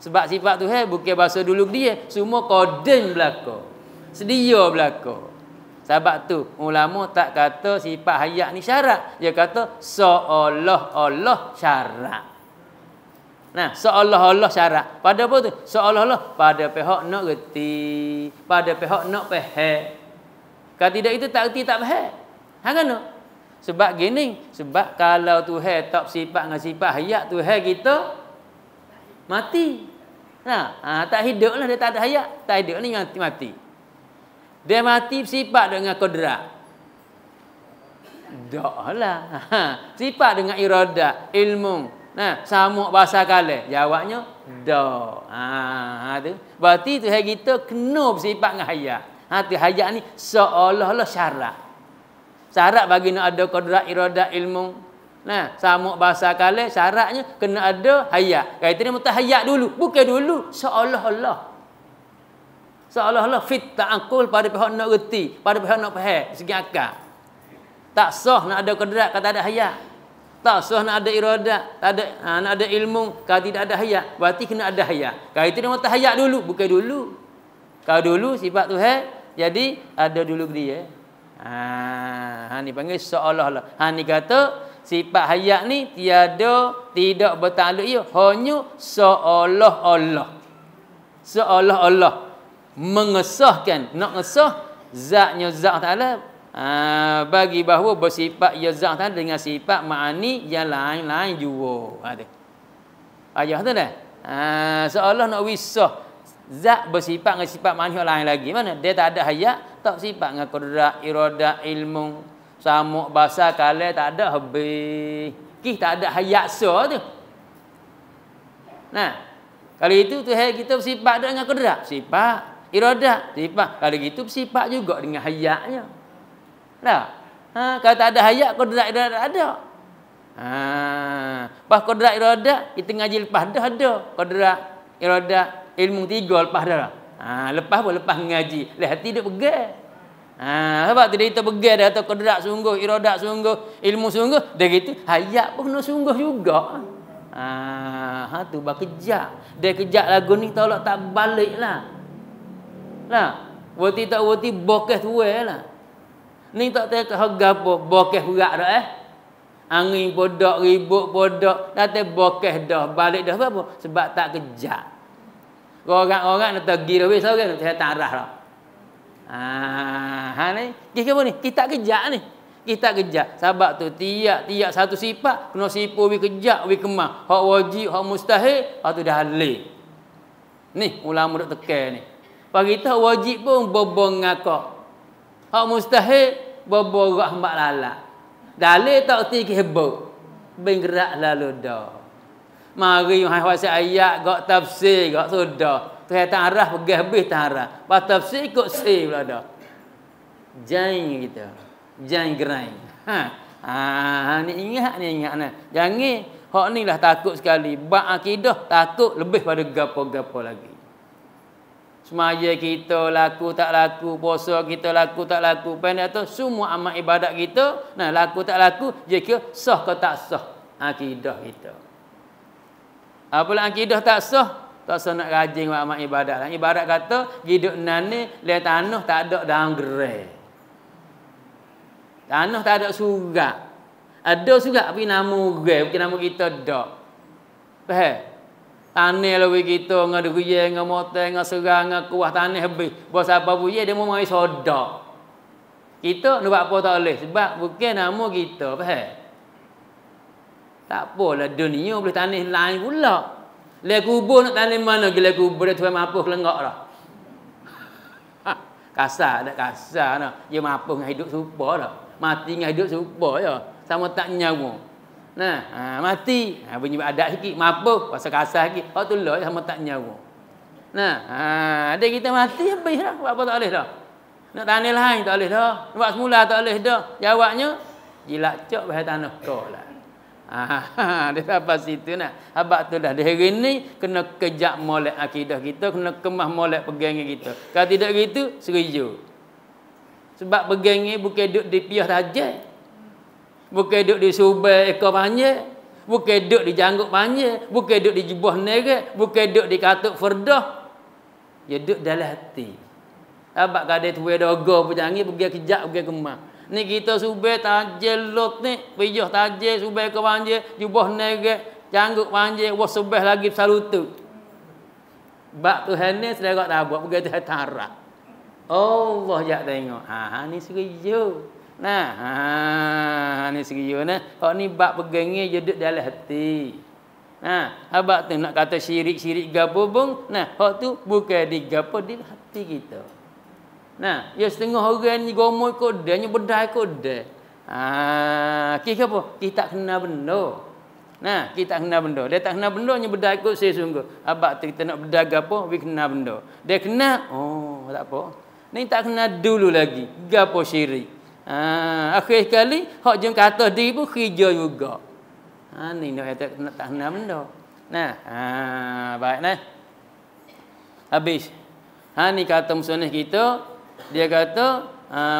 Sebab sifat Tuhan bukan bahasa dulu dia, semua qadim belaka. Sedia belaka. Sebab tu ulama tak kata sifat hayat ni syarat. Dia kata seolah-olah syarat. Seolah-olah syarat. Pada apa tu? Seolah-olah pada pihak nak reti, pada pihak nak faham. Kalau tidak itu tak reti tak faham. Kenapa? Sebab gini, sebab kalau Tuhan tak sifat dengan sifat hayat, Tuhan kita mati. Tak hiduplah dia tak ada hayat, tak hidup ni mati. Dia mati sifat dengan kodrat. Daklah. Sifat dengan iradah, ilmu. Samuk bahasa kala. Jawabnya dak. Tu. Berarti Tuhan kita kena bersifat dengan hayat. Tu hayat ni seolah-olah syarat. Syarat bagi nak ada kodrat, iradah, ilmu. Samuk bahasa kala syaratnya kena ada hayat. Kait ni mesti hayat dulu, bukan dulu seolah-olah. Seolah-olah fit ta'akul pada pihak nak reti, pada pihak nak faham segi akal. Tak sah nak ada kodrat kalau tak ada hayat. Tak sah nak ada iradah, tak ada nak ada ilmu kalau tidak ada hayat. Berarti kena ada hayat. Kalau itu dia mesti hayat dulu, bukan dulu. Kalau dulu sifat Tuhan, jadi ada dulu dia. Ni panggil seolah-olah. Ni kata sifat hayat ni tidak bertakluk ia, hanya seolah-olah. Seolah-olah mengesahkan, nak ngesah zatnya zat Ta'ala bagi bahawa bersifat ya zat Ta'ala dengan sifat ma'ani yang lain-lain juga. Ayah tu dah. Seolah nak wisah zat bersifat dengan sifat ma'ani yang lain lagi. Mana? Dia tak ada hayat, tak sifat dengan qudrat, iradah, ilmu, samuk, bahasa, kala, tak ada habis. Tak ada hayat tu. Kalau itu Tuhan kita bersifat dengan qudrat, sifat. Iradah, sifat. Kalau gitu bersifat juga dengan hayatnya. Kalau tak ada hayat, qudrat iradah tak ada. Pas qudrat iradah, kita ngaji lepas dah ada. Qudrat, iradah, ilmu 3 lepas dah. Lepas pun lepas ngaji. Lah hati dia pegang. Sebab tu dia pegang dia atau kodrat sungguh, iradat sungguh, ilmu sungguh. Dia gitu, hayat pun kena sungguh juga. Tu berkejap. Dia kejap lagu ni tolak tak balik lah. Wati tak wati bokeh tuai lah. Ni tak tahu harga apa bokeh berat dah Angin podok, ribut podok, datang bokeh dah, balik dah apa? Sebab tak kejap. Orang-orang nak pergi dah weh seorang nak tarah dah. Ni kita apa ni? Kita kejap ni. Kita kejap. Sebab tu tiap satu sifat kena sipu wi kejap, wi kemah. Hak wajib, hak mustahil, hak tu dah halil. Ni ulama duk tekan ni. Pagi tu wajib pun bobong ngakak. Hak mustahil boborah hambak lalak. Dalil tak erti kehebok. Bergerak lalu dah. Mari hai wasi ayat gak tafsir gak sudah. Tu tarah pergi habis tarah. Pas tafsir ikut si pula dah. Jangan kita. Jangan gerai. Ni ingat nah. Jangan hak ni lah takut sekali. Bab akidah takut lebih pada gapo-gapo lagi. Semaya kita laku tak laku, puasa kita laku tak laku, pendek tu semua amal ibadat kita, laku tak laku, jika sah ke tak sah akidah kita. Apalah akidah tak sah nak rajin buat amal ibadat. Ibarat kata hidup nani le tanah tak ada dalam gerai. Tanah tak ada surat. Ada surat tapi nama gerai, bukan nama kita dak. Faham? Tanah lebih kita dengan duit, dengan motor, dengan serang, dengan kuah tanah habis. Bos apa punya dia mau mari sodak. Kita nak buat apa tak boleh sebab bukan nama kita, faham? Tak apalah dunia boleh tanah lain pula. Le kubur nak tanah mana gila kubur dia tuan mampu kelengak dah. Kasar tak kasar dah. Dia mampu dengan hidup serupa dah. Mati dengan hidup serupa je. Sama tak nyawa. Mati. Bunyi adat sikit. Mampu. Pasal kasar sikit. Kalau tu lah sama tak nyawa. Ada kita mati habis dah. Buat apa tak boleh dah. Nak tanah lain tak boleh dah. Buat semula tak boleh dah. Jawabnya. Jilat cok bahaya tanah kau lah. Dia sampai situ nak. Habak tu dah. Di hari ni kena kejap molek akidah kita. Kena kemah molek pegangnya kita. Kalau tidak gitu, serius. Sebab pegangnya bukan duduk di piah saja. Bukan duduk di subai ekor panjang. Bukan duduk di janggut panjang. Bukan duduk di jubah negat. Bukan duduk di katuk ferdah. Dia duduk dalam hati. Sebab kadang tu ada dogo pun jangan pergi kejap, pergi kemah. Ni kita subai tajil lot ni. Pijah tajil, subai ekor panjang. Jubah negat. Janggut panjang. Wah subai lagi salutu. Bak Tuhan ni selerak tak buat. Pergi Tuhan tarak. Allah jak tengok. Ni serius. Ni serius nah. Hak ni bab pegangnya je duduk dalam hati. Habaq tu nak kata syirik-syirik gapo pun, hak tu bukan di gapo di hati kita. Ya setengah orang ni gomo ikut dia, nya bedai ikut dia. Kita apa? Kita tak kena benda. Kita tak kena benda. Dia tak kena benda nya bedai ikut saya sungguh. Habaq tu kita nak bedai gapo, we kena benda. Dia kena, tak apa. Ni tak kena dulu lagi. Gapo syirik. Akhir sekali hak jeng kata diri pun kerja juga. Ni nak tak kena benda. Baik nah. Habis. Ni kata musannif kita, dia kata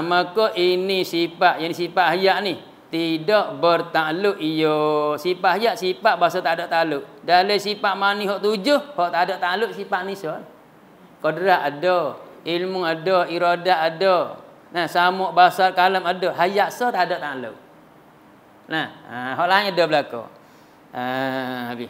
maka ini sifat yang sifat hayat ni tidak bertakluk ia. Sifat hayat sifat bahasa tak ada takluk. Dalam sifat mani hak tujuh, hak tak ada takluk sifat nisal. Qadrat ada, ilmu ada, iradat ada. Samuk basar kalam ada, hayat sah tak ada takluk. Hak lain ada belaka. Habis.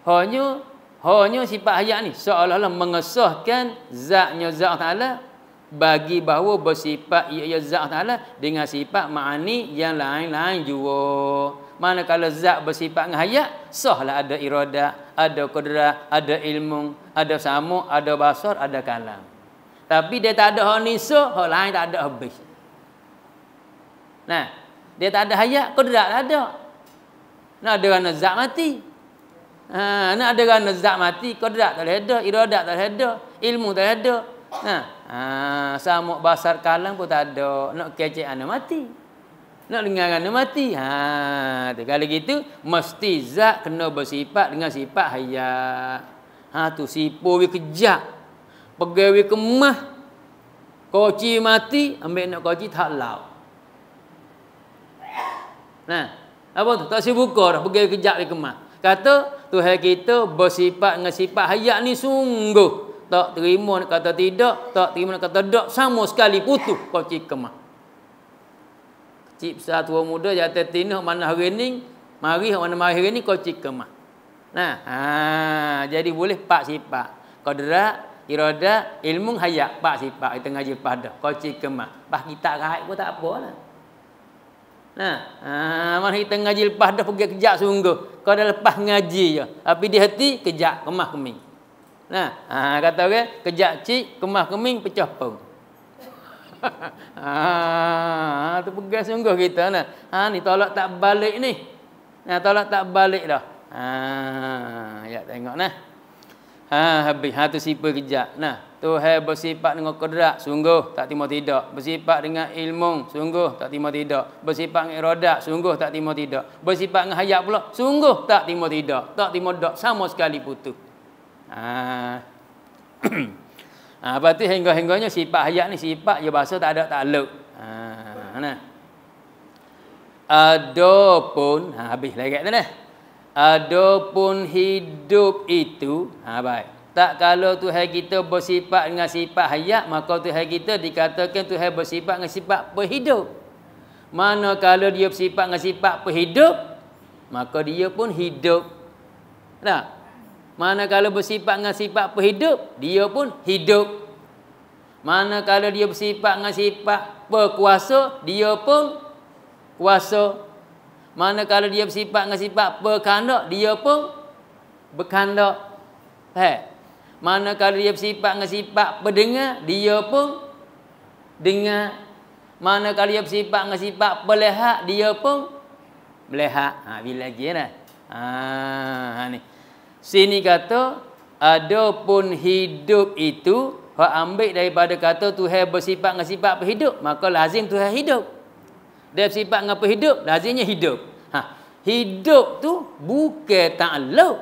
Hanya sifat hayat ni seolah-olah mengesahkan zatnya zat Taala bagi bahawa bersifat ia zat Taala dengan sifat ma'ani yang lain-lain juga. Manakala zat bersifat dengan hayat, sahlah ada iradah, ada qudrat, ada ilmu, ada samuk, ada basar, ada kalam. Tapi dia tak ada hak nisa, hak lain tak ada habis. Dia tak ada hayat, qudrat tak ada. Nak ada kerana zat mati. Nak ada kerana zat mati, qudrat tak ada, iradat tak ada, ilmu tak ada. Samuk basar kalam pun tak ada. Nak kecek anak mati. Nak dengar anak mati. Kalau gitu mesti zat kena bersifat dengan sifat hayat. Tu sipu we kejap. Pegawai kemah koci mati, ambil nak koci tak lau. Nah, apa tu? Tak sibuka dah pegawai kejap di kemah. Kata Tuhan kita bersifat dengan sifat hayat ni sungguh tak terima nak kata tidak, tak terima nak kata tak, sama sekali putus koci kemah. Kecil besar tua muda jatuh tinah mana hari ni, mari mana mari hari ni koci kemah. Nah, jadi boleh pak sifat. Qadrat, iradat, ilmu hayat, pak sifat kita ngaji pada koci kemah. Bah kita rahat pun tak apalah. Mana kita ngaji lepas dah pergi kejap sungguh. Kau dah lepas ngaji je. Tapi di hati kejap kemah keming. Kata orang kejap cik kemah keming pecah pun. Tu pegang sungguh kita ni tolak tak balik ni. Tolak tak balik dah. Ya tengok habis tu sifat kejap. Tuhan bersifat dengan qadrat, sungguh tak terima tidak. Bersifat dengan ilmu, sungguh tak terima tidak. Bersifat dengan iradat, sungguh tak terima tidak. Bersifat dengan hayat pula, sungguh tak terima tidak. Tak terima tak, sama sekali putus. Lepas tu hingga-hingganya sifat hayat ni sifat je bahasa tak ada takluk. Adapun habis lagi tu dah. Adapun hidup itu baik. Tak kalau Tuhan kita bersifat dengan sifat hayat, maka Tuhan kita dikatakan Tuhan bersifat dengan sifat penghidup. Manakala dia bersifat dengan sifat penghidup, maka dia pun hidup. Tak? Manakala bersifat dengan sifat penghidup, dia pun hidup. Manakala dia bersifat dengan sifat berkuasa, dia pun kuasa. Manakala dia bersifat dengan sifat berkandak, dia pun berkandak. Manakala dia bersifat dengan sifat berdengar, dia pun dengar. Manakala dia bersifat dengan sifat melihat, dia pun melihat. Bila lagi ni. Sini kata adapun hidup itu hak ambil daripada kata Tuhan bersifat dengan sifat berhidup, maka lazim Tuhan hidup. Dia bersifat dengan berhidup, lazimnya hidup. Hidup tu bukan takluk.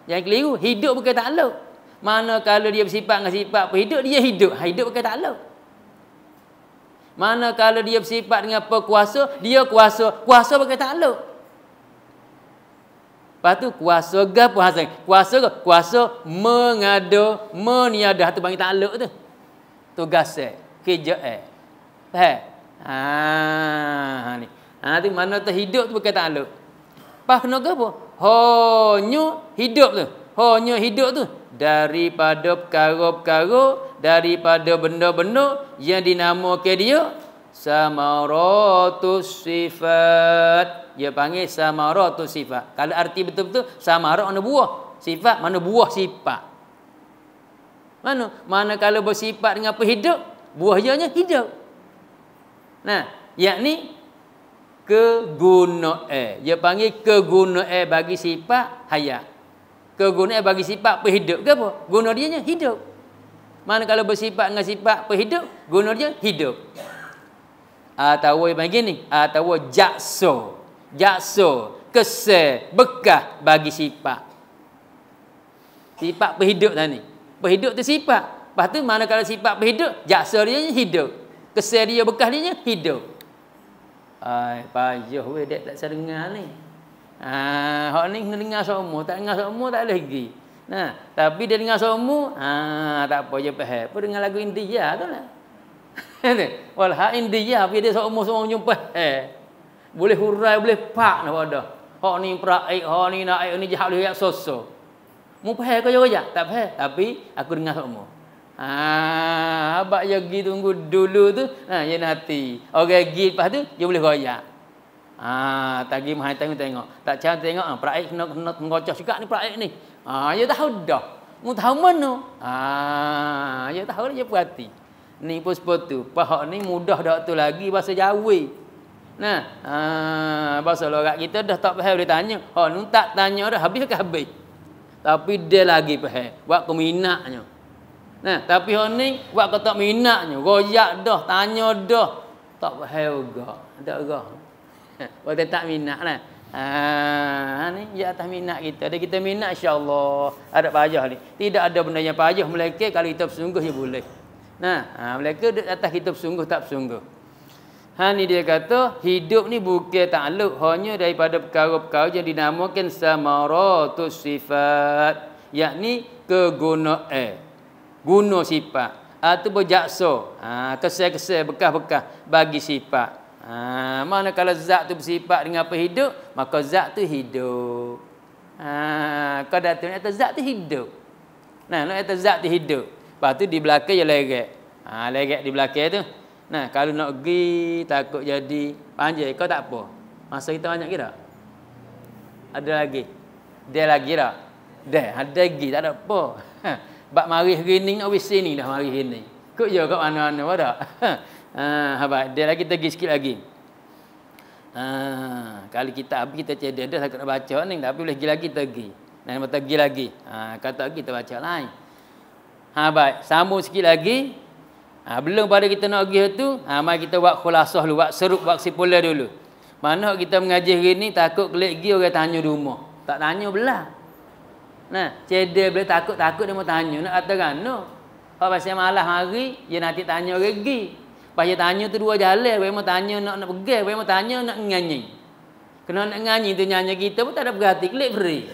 Jangan keliru, hidup bukan takluk. Manakala dia bersifat dengan sifat berhidup, dia hidup. Hidup bukan takluk. Manakala dia bersifat dengan berkuasa, dia kuasa. Kuasa bukan takluk. Lepas tu kuasa gapo hasil? Kuasa mengada, meniada tu panggil takluk tu. Tugas kerja ni. Tu mana tu hidup tu bukan takluk. Pas kena gapo? Hanya hidup tu. Hanya hidup tu daripada perkara-perkara, daripada benda-benda yang dinamakan dia samaratus sifat. Dia panggil samaratus sifat. Kalau arti betul-betul samarat mana buah, sifat mana buah sifat. Mana kalau bersifat dengan penghidup, buahnya hidup. Yakni kegunaan. Dia panggil kegunaan bagi sifat hayat. Kegunaan bagi sifat penghidup ke apa? Guna dia hidup. Mana kalau bersifat dengan sifat penghidup, guna dia hidup. Atau panggil ni, atau jakso. Jakso, kesan, bekas bagi sifat. Sifat penghidup tadi. Penghidup tu sifat. Lepas tu mana kalau sifat penghidup, jakso dia hidup. Kesan dia, bekas dia hidup. Payah weh dek tak saya dengar ni. Hak ni kena dengar semua, tak dengar semua tak lagi. Tapi dia dengar semua, tak apa je faham. Apa dengar lagu India tu lah. Wal hak India tapi dia semua jumpa. Boleh hurai, boleh pak nak pada. Hak ni praik, hak ni naik ni jahat boleh sosok. Mu faham ke je? Tak faham, tapi aku dengar semua. Abak je pergi tunggu dulu tu, je nanti. Orang pergi lepas tu, dia boleh royak. Tak pergi mahal tengok. Tak cara tengok, praik kena mengocok juga ni praik ni. Dia tahu dah. Mu tahu mana? Dia tahu dia perhati. Ni pun seperti tu. Pahak ni mudah dak tu lagi bahasa Jawa. Bahasa lorat kita dah tak faham dia tanya. Nu tak tanya dah habis ke habis. Tapi dia lagi faham. Buat keminaknya. Tapi hon ni buat kata minatnya, royak dah, tanya dah, tak faham juga. Tak gah. Buat tak minat lah. Ni ya atas minat kita. Ada kita minat insya-Allah ada payah ni. Tidak ada benda yang payah melekeh kalau kita bersungguh ya boleh. Melekeh atas kita bersungguh tak bersungguh. Ni dia kata hidup ni bukan takluk hanya daripada perkara-perkara yang dinamakan samaratus sifat, yakni kegunaan. Guna sifat atau berjaksa. Kesal-kesal bekas-bekas bagi sifat. Mana kalau zat tu bersifat dengan apa hidup, maka zat tu hidup. Kau datang atas zat tu hidup. Nak atas zat tu hidup. Lepas tu di belakang je lerek. Lerek di belakang tu. Kalau nak pergi takut jadi panjang, kau tak apa. Masa kita banyak kira. Ada lagi. Dia lagi tak? Ada lagi, tak ada apa. Bak mari hari ni nak wis sini dah mari hari ni. Kok je kat mana-mana pada. Habis dia lagi pergi sikit lagi. Kali kita habis kita cedek dah takut nak baca ni, tapi boleh pergi lagi pergi. Nak pergi lagi. Kata kita baca lain. Baik, sambung sikit lagi. Belum pada kita nak pergi tu, mari kita buat khulasah dulu, buat serup, buat kesimpulan dulu. Mana kita mengaji hari ni takut kelik pergi orang tanya di rumah. Tak tanya belah. Cedek boleh takut dia mau tanya nak kata kan no. Kalau pasal malas hari, dia nanti tanya orang pergi. Pasal tanya tu dua jalan, boleh mau tanya nak pergi, boleh mau tanya nak nyanyi. Kena nak nyanyi tu nyanyi kita pun tak ada berarti klik free.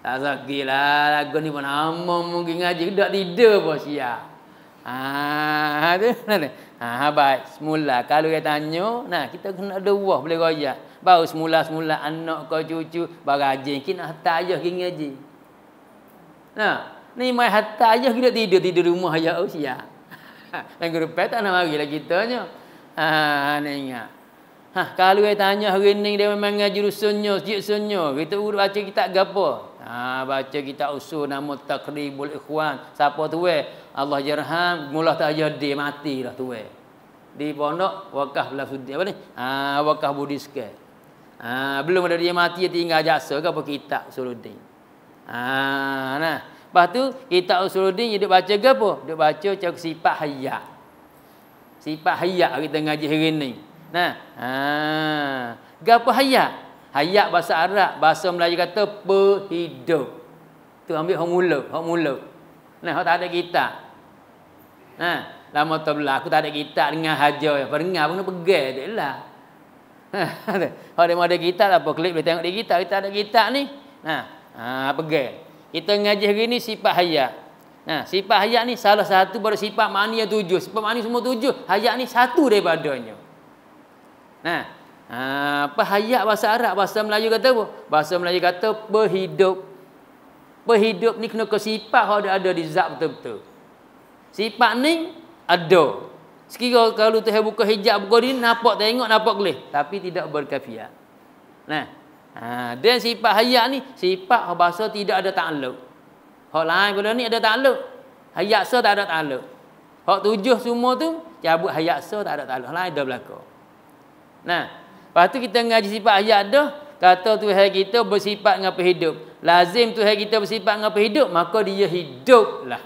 Tak sakilah lagu ni pun nama mungkin ngaji dak tidur apa siap. Baik, semula kalau dia tanya, kita kena ada wah boleh royak. Baru semula anak kau cucu barajin kita hantar ayah pergi ngaji. Ni mai hantar ayah kita tidur rumah ayah usia. Minggu depan tak nak mari lah kitanya. Ni ingat. Kalau dia tanya hari ni dia memang ngaji rusunnya, sunnya, kita baca kitab gapo? Baca kitab usul nama Taqribul Ikhwan. Siapa tu Allah yarham, mula tak jadi mati dah tu di pondok wakaf belah sudi apa ni? Wakaf Buddhiska. Belum ada dia mati dia tinggal jasa ke apa kitab Usuluddin. Lepas tu kitab Usuluddin dia baca ke apa? Dia baca cak sifat hayat. Sifat hayat kita ngaji hari ni. Gapo hayat? Hayat bahasa Arab, bahasa Melayu kata berhidup. Tu ambil hok mula. Hok tak ada kitab. Lama tu belah aku tak ada kitab dengan haja, peringat pun pegang taklah. Hok dia ada kitab apa klik boleh tengok di kitab, kita ada kitab ni. Pegang. Kita ngaji hari ni sifat hayat. Sifat hayat ni salah satu pada sifat makni yang 7. Sifat makni semua 7. Hayat ni satu daripadanya. Apa hayat bahasa Arab, bahasa Melayu kata apa? Bahasa Melayu kata berhidup. Berhidup ni kena ke sifat yang ada di zat betul-betul. Sifat ni ada. Sekiranya kalau Tuhan buka hijab buka ni nampak kelih, tapi tidak berkafiat. Dan sifat hayat ni sifat bahasa tidak ada takluk. Hak lain pada ni ada takluk. Hayat sa tak ada takluk. Hak 7 semua tu cabut hayat sa tak ada takluk. Lain dah berlaku. Lepas tu kita ngaji sifat hayat dah, kata Tuhan kita bersifat dengan hidup. Lazim Tuhan kita bersifat dengan hidup, maka dia hiduplah.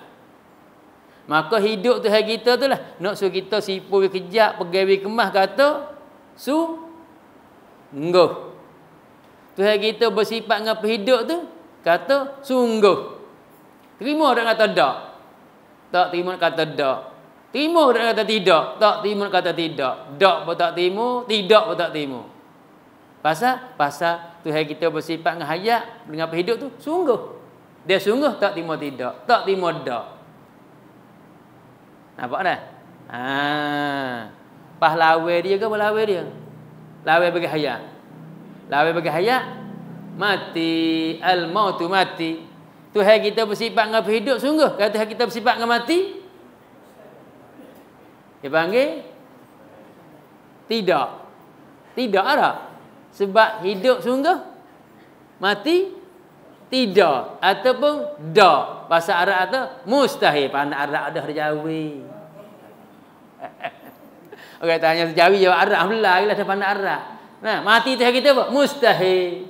Maka hidup Tuhan kita tu lah. Nak suruh kita sipur kejap, pegawai kemas kata sungguh. Tuhan kita bersifat dengan hidup tu kata sungguh. Terima orang kata tak? Tak terima kata tak. Terima orang kata tidak. Tak terima kata tidak. Tak pun tak terima, tidak pun tak terima. Pasal Tuhan kita bersifat dengan hayat, dengan hidup tu sungguh. Dia sungguh tak terima tidak. Tak terima tak. Nampak dah? Pahlawan dia ke pahlawan dia? Lawan bagi hayat. Lawan bagi hayat mati, al-mautu mati. Tuhan kita bersifat dengan hidup sungguh. Kalau Tuhan kita bersifat dengan mati, dia panggil tidak. Tidak ada. Sebab hidup sungguh, mati tidak ataupun dak. Bahasa Arab kata mustahil. Pandai Arab dah Jawi. Orang tanya Jawi jawab Arab belah lah dah pandai Arab. Mati tu kita apa? Mustahil.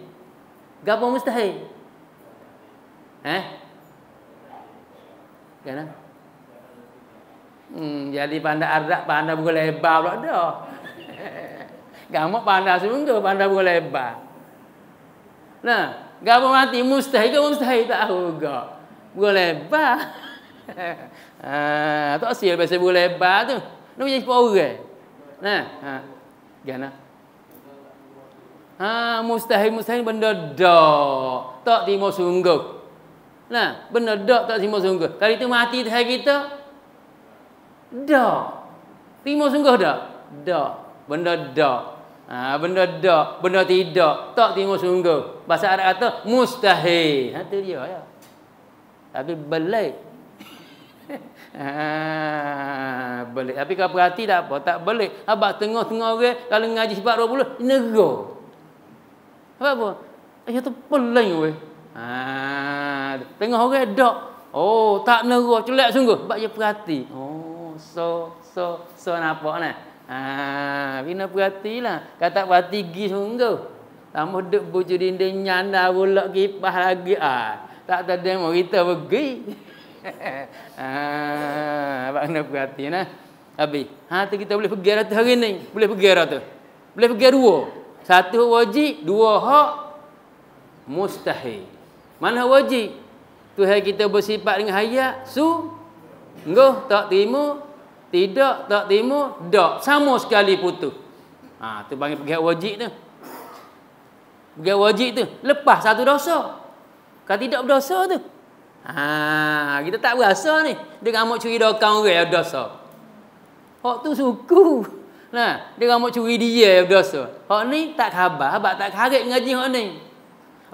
Gapo mustahil? Kan? Jadi pandai Arab, pandai buku lebar pula dah. Gamak pandai sungguh, pandai buku lebar. Nah, gapo mati mustahil ke mustahil tak tahu gak. Berlebar. Tak sia pasal berlebar tu. Nak jadi orang. Nah, gana. Mustahil benda dak. Tak terima sungguh. Nah, benda dak tak terima sungguh. Kalau itu mati Tuhan kita, dak. Terima sungguh dak? Dak. Benda dak. Benda dak, benda tidak, tak terima sungguh. Bahasa Arab kata mustahil. Itu dia ya. Tapi belik. Belik. Tapi kalau perhati tak apa, tak belik. Abang tengah-tengah orang kalau ngaji sebab 20 negara. Apa? Tu peling weh. Tengah orang dak. Oh, tak negara, celak sungguh. Sebab dia perhati. Oh, so nampak nah. Bina perhatilah. Kata perhati gi sungguh. Tambah duk bucu dinding nyanda pula kipas lagi. Tak ada demo kita pergi. Abang kena perhati nah. Habis. Tu kita boleh pergi rata hari ni. Boleh pergi rata. Boleh pergi dua. Satu wajib, dua hak mustahil. Mana wajib? Tuhan kita bersifat dengan hayat, sungguh tak terima, tidak tak terima, dak. Sama sekali putus. Tu panggil pergi wajib tu. Pergi wajib tu. Lepas satu dosa. Kalau tidak berdosa tu. Kita tak berasa ni. Dia ngamuk curi dokang orang berdosa. Hak tu suku. Nah, dia ngamuk curi dia berdosa. Hak ni tak khabar, abang tak kharit ngaji hak ni.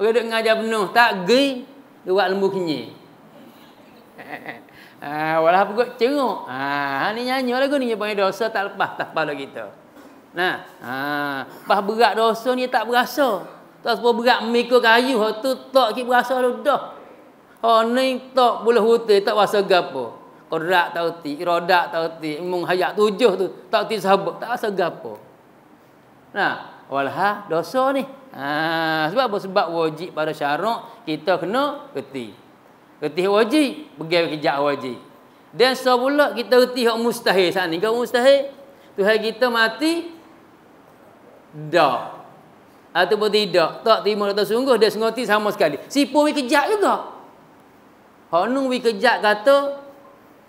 Orang duk ngajar penuh, tak gi, dia buat lembu kenyir. Walaupun kau ceruk. Ni nyanyi lagu ni dia panggil dosa tak lepas tak kepala kita. Nah, pas berat dosa ni tak berasa. Tak sebab berat mikul kayu, hak tu tak ki berasa dah. Hak ni tak boleh hutai, tak rasa gapo. Qira'at tauti, iradat tauti, mung hayat 7 tu, tak ti sahabat, tak rasa gapo. Nah, walah dosa ni. Sebab apa? Sebab wajib pada syarak kita kena reti. Reti wajib, pergi kerja wajib. Dan sepula kita reti hak mustahil saat ni. Kalau mustahil, Tuhan kita mati dak. Ataupun tidak, tak terima atau sungguh dia sengoti sama sekali. Sipu wi kejak juga. Hak nung wi kejak kata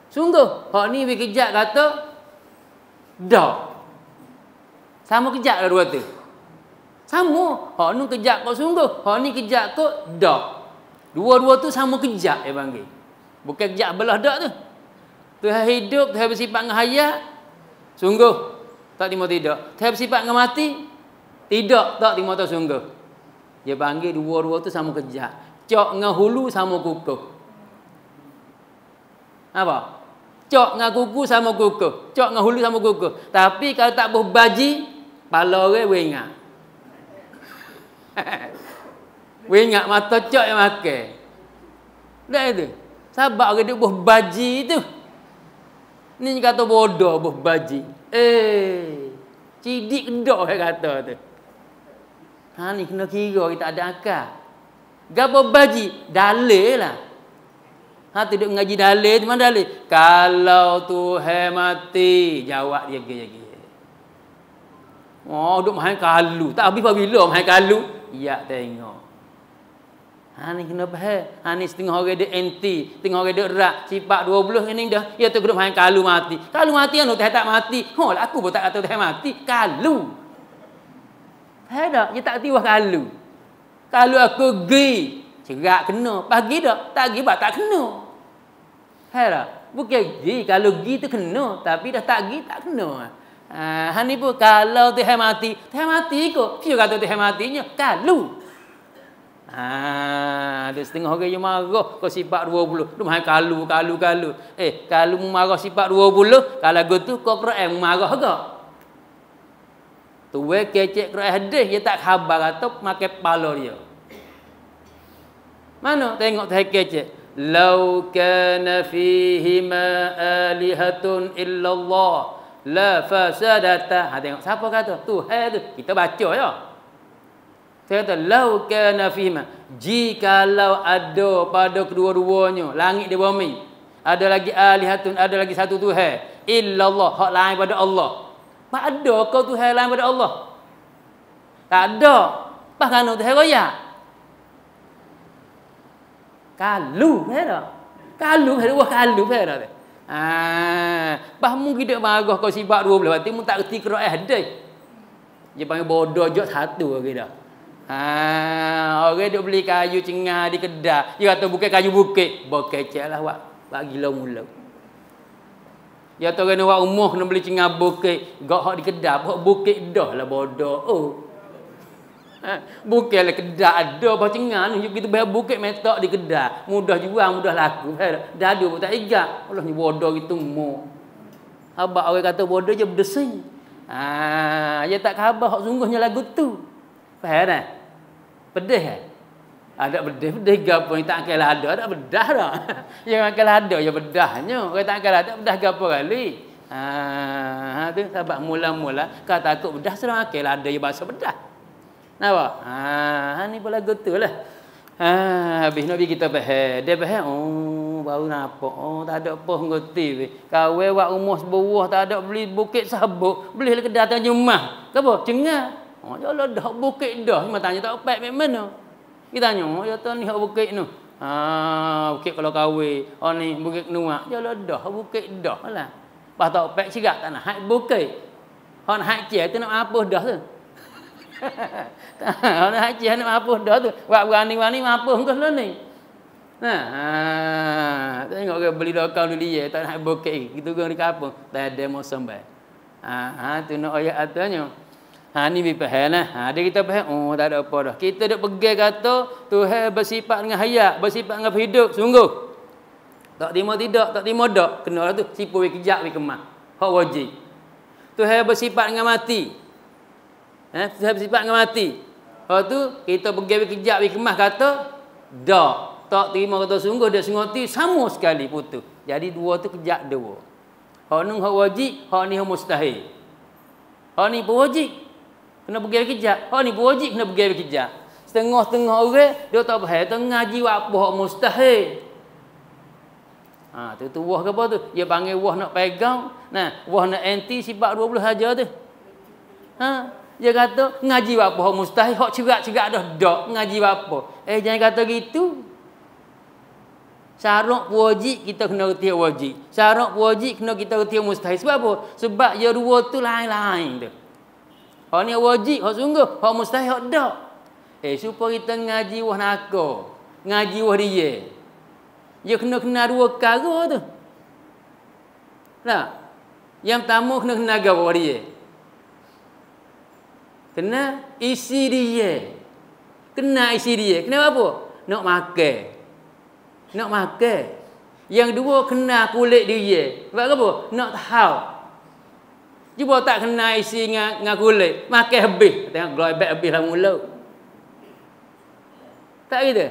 sungguh, hak ni wi kejak kata dak. Sama kejak lah dua tu. Sama. Hak nung kejak kau sungguh, hak ni kejak kau dak. Dua-dua tu sama kejak dia panggil. Bukan kejak belah dak tu. Tuhan hidup, Tuhan bersifat dengan hayat, sungguh tak terima tidak. Tuhan bersifat dengan mati, tidak tak terima tak sungguh. Dia panggil dua-dua tu sama kejak. Cok dengan hulu sama kukuh. Apa? Cok dengan kuku sama kukuh. Cok dengan hulu sama kukuh. Tapi kalau tak berbaji, pala orang wengak. Wengak mata cok yang makan. Dah itu. Sabar orang duk berbaji tu. Ni kata bodoh berbaji. Cidik kedok orang kata tu. Ni kena kira kita ada akal. Gapo baji? Dalil lah. Tu duk ngaji dalil, di mana dalil? Kalau Tuhan mati, jawab dia gigi. Oh, duk main kalu. Tak habis bila main kalu? Ya, tengok. Ni kena faham. Ni setengah orang dia anti, setengah orang dia rak. Sifat 20 ni dah. Ya tu kena main kalu mati. Kalu mati anu Tuhan tak mati. Aku pun tak kata Tuhan mati. Kalu. Ada, dia tak tiwah kalu. Kalau aku gi, cerak kena. Pagi dak, tak gi tak kena. Ada. Bukan gi, kalau gi tu kena, tapi dah tak gi tak kena. Ni pun kalau Tuhan mati kok. Siapa kata Tuhan matinya? Kalu. Ada setengah orang yang marah kau sifat 20. Lu main kalu. Kalau marah sifat 20, kalau gitu kau Quran marah ke? Tuwe kecek Quran hadis dia tak khabar atau makan kepala dia. Mana tengok tak kecek. Lau kana fihi ma alihatun illallah la fasadata. Tengok siapa kata? Tuhan tu. Kita baca ya. Saya kata lau kana fihi ma. Jikalau ada pada kedua-duanya langit dan bumi, ada lagi alihatun, ada lagi satu Tuhan illallah, hak lain pada Allah. Tak ada kau Tuhan lain pada Allah. Tak ada. Pas kan Tuhan royak. Kalu dah. Kalu wah kalu dah. Bahmu kita marah kau sifat 12 berarti mu tak reti Quran ada. Dia panggil bodoh jok satu lagi dah. Orang duk beli kayu cengar di kedai. Dia kata bukan kayu bukit. Bokecek lah wak gila mula. Dia kata kena wak umur kena beli cengar bukit. Gak hak di kedai, hak bukit dah lah bodoh. Oh. Bukanlah kedai ada apa cengar ni kita bayar bukit metok di kedai. Mudah jual, mudah laku. Dadu pun tak igak. Allah ni bodoh gitu mu. Abang orang kata bodoh je berdesing. Dia tak khabar hak sungguhnya lagu tu. Faham tak? Pedih kan? Ada pedih gapo yang tak kala ada bedah dah. Yang kala ada ya bedahnya. Orang tak kala ada bedah gapo kali. Tu sebab mula-mula kau takut bedah serang kala ada ya bahasa bedah. Nampak? Ni pun lagu tu lah. Habis Nabi kita faham. Dia faham, oh baru nampak. Oh tak ada apa ngerti. Kawan wak umur sebuah tak ada beli bukit sabuk. Beli ke datang jumah. Apa? Cengar. Oh jalan dah bukit dah. Cuma tanya tak apa mana? Kita tanya, oh ya tu ni hak bukit tu. Bukit kalau kahwin. Oh ni bukit nuak. Jalan dah bukit dah lah. Pas tak apa cigak tak nak hak bukit. Hak nak hak cie tu nak apa dah tu. Hak nak hak cie nak apa dah tu. Wak berani-berani apa engkau lah ni. Tengok ke beli lokal dulu dia tak nak bukit. Gitu kan di kampung. Tak ada mau sampai. Tu nak ayat atanya. Ni faham lah. Dia kita faham. Oh tak ada apa dah. Kita dah pegang kata Tuhan bersifat dengan hayat, bersifat dengan hidup. Sungguh. Tak terima tidak, tak terima dak. Kena lah tu. Sipu we kejak we kemah. Hak wajib. Tuhan bersifat dengan mati. Tuhan bersifat dengan mati. Hak tu kita pegang we kejak we kemah kata dak. Tak terima kata sungguh dia sengoti sama sekali putus. Jadi dua tu kejak dua. Hak ni hak wajib, hak ni hak mustahil. Hak ni pun wajib. Kena pergi kejap. Oh ni wajib kena pergi kejap. Setengah-setengah orang dia tak faham tengah ngaji apa hak mustahil. Tu wah ke apa tu? Dia panggil wah nak pegang. Nah, wah nak anti sifat 20 saja tu. Dia kata ngaji apa hak mustahil, hak cerak-cerak dah dak ngaji apa. Jangan kata gitu. Syarat wajib kita kena reti wajib. Syarat wajib kena kita reti mustahil. Sebab apa? Sebab dia dua tu lain-lain tu. Hak ni wajib, hak sungguh, hak mustahil, hak dak. Supaya kita ngaji wah naka, ngaji wah dia. Dia kena dua perkara tu. Nah. Yang pertama kena gawa dia. Kena isi dia. Kena isi dia. Kenapa apa? Nak makan. Nak makan. Yang dua kena kulit dia. Sebab apa? Nak tahu. Cuba tak kena isi dengan kulit. Makan habis. Tengok globek habis lah mula. Tak gitu?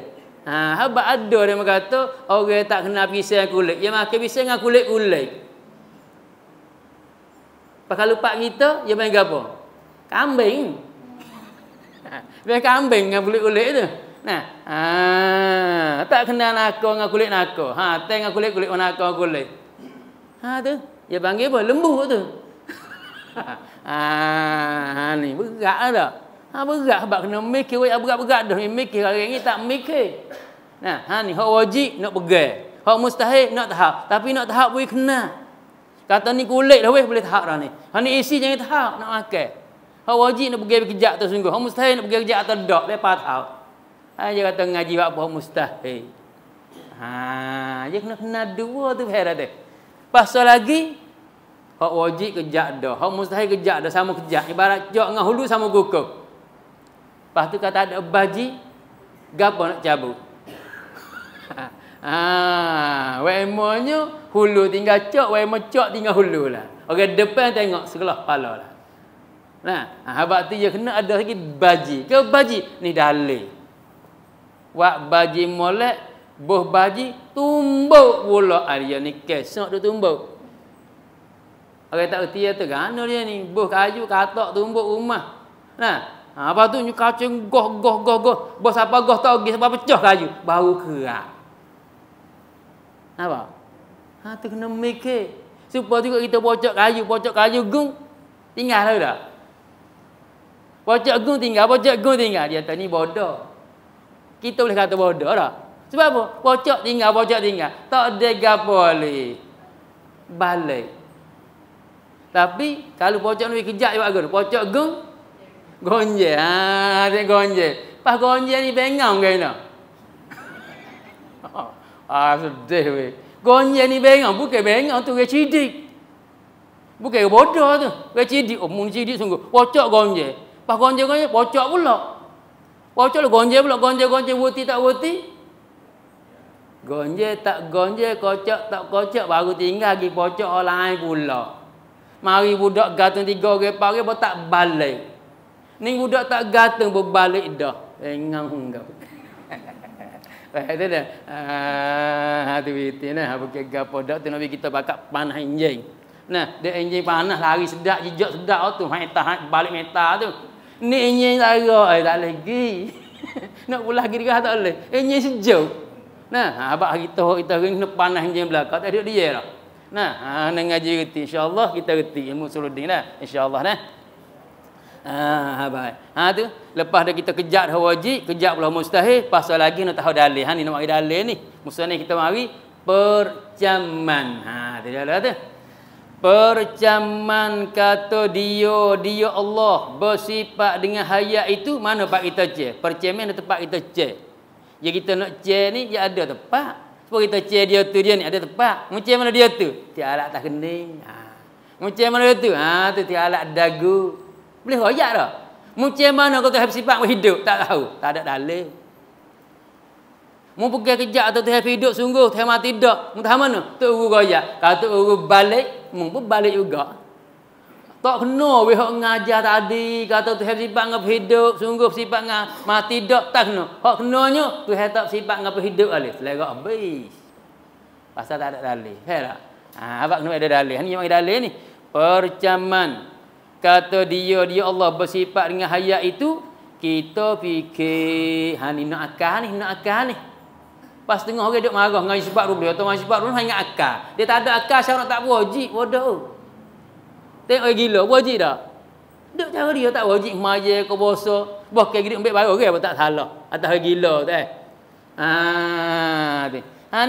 Habis ada dia kata orang tak kena pisang kulit. Dia makan pisang dengan kulit-kulit. Kalau lupa kita, dia main apa? Kambing. Dia kambing dengan kulit-kulit tu. Tak kena naka dengan kulit naka. Tengok kulit-kulit naka kulit. Tu. Dia panggil apa? Lembu tu. Ni berat dah. Berat sebab kena mikir berat-berat dah mikir hari ni tak mikir. Ni hak wajib nak pegang. Hak mustahil nak tahap. Tapi nak tahap boleh kena. Kata ni kulit dah boleh tahap dah ni. Ni isi jangan tahap nak makan. Hak wajib nak pegang kejap tu sungguh. Hak mustahil nak pegang kejap atau dak lepas tahap. Dia kata ngaji apa mustahil. Dia kena dua tu faham dah. Pasal lagi hak wajib kejap dah, hak mustahil kejap dah sama kejap. Ibarat jok dengan hulu sama gukuk. Lepas tu kata ada baji, gapo nak cabut. Wemonya hulu tinggal cok, wemo cok tinggal hulu lah. Orang depan tengok sebelah kepala lah. Habaq tu dia kena ada lagi baji. Ke baji ni dalil. Wak baji molek, boh baji tumbuk pula dia ni kesok tu tumbuk. Orang tak erti tu kan dia ni boh kayu katak tumbuk rumah. Apa tu ni kacang goh. Bos apa goh tak pergi sebab pecah kayu, bau kerak. Apa? Tu kena mikir. Supaya juga kita pocok kayu gung tinggal dah. Pocok gung tinggal. Dia kata ni bodoh. Kita boleh kata bodoh dah. Sebab apa? Pocok tinggal. Tak ada gapo boleh. Balik. Tapi kalau pocok ni kejap juga guna. Pocok gonje. Dia gonje. Pas gonje ni bengong kena. Sedih weh. Gonje ni bengong, bukan bengong tu, dia cidik. Bukan bodoh tu. Dia cidik. Oh, mun cidik sungguh. Pocok gonje. Pas gonje, pocok pula. Pocok lu gonje pula. Gonje, wuti tak wuti. Gonje tak gonje, kocok tak kocok, baru tinggal pergi pocok orang lain pula. Mari budak gantung 3 orang pagi pun tak balik. Ni budak tak gantung pun balik dah. Engang kau. Itu dah. Hati biti nah, bukan gapo dak tu nabi kita bakak panah anjing. Nah, dia anjing panah lari sedap, jejak sedap tu, meta balik meta tu. Ni anjing lara, tak lagi. Nak pulang lagi dia tak boleh. Anjing sejuk. Nah, abang kita ring nak panah anjing belakang tak ada dia dah. Nah, nak ngaji reti insya-Allah kita reti ilmu suludin dah insya-Allah nah. Baik. Tu lepas dah kita kejap dah wajib, kejap pula mustahil, pasal lagi nak tahu dalil. Ni nak mari dalil ni. Musa ni kita mari percaman. Tu dia tu. Percaman kata dia Allah bersifat dengan hayat itu mana pak kita cek. Percaman tempat kita cek. Ya kita nak cek ni dia ada tempat. Sebab kita cek dia ni ada tempat. Macam mana dia tu? Tiada alat tak kening. Macam mana dia tu? Tu tiada alat dagu. Boleh royak dah. Macam mana kau tu sifat hidup? Tak tahu. Tak ada dalil. Mu pergi kejap atau tu hidup sungguh, tu mati dak. Mu tahu mana? Tu uru royak. Kalau tu uru balik, mu pun balik juga. Tak kena weh hok ngajar tadi kata tu sifat ngap hidup sungguh sifat ngap mati dak tak kena. Hok kenanya tu tak sifat ngap hidup alif. Lerak habis. Pasal tak ada dalil. Faham tak? Abang kena ada dalil. Ni yang dalil ni. Percaman kata dia Allah bersifat dengan hayat itu kita fikir ni nak akal ni. Pas tengah orang duk marah dengan sifat rubah atau sifat rubah hanya akal. Dia tak ada akal syarat tak wajib bodoh. Tengok gila, wajib tak? Duk cara dia tak wajib maya ke bosa. Bah kayak gini ambil baru orang tak salah. Atas gila tu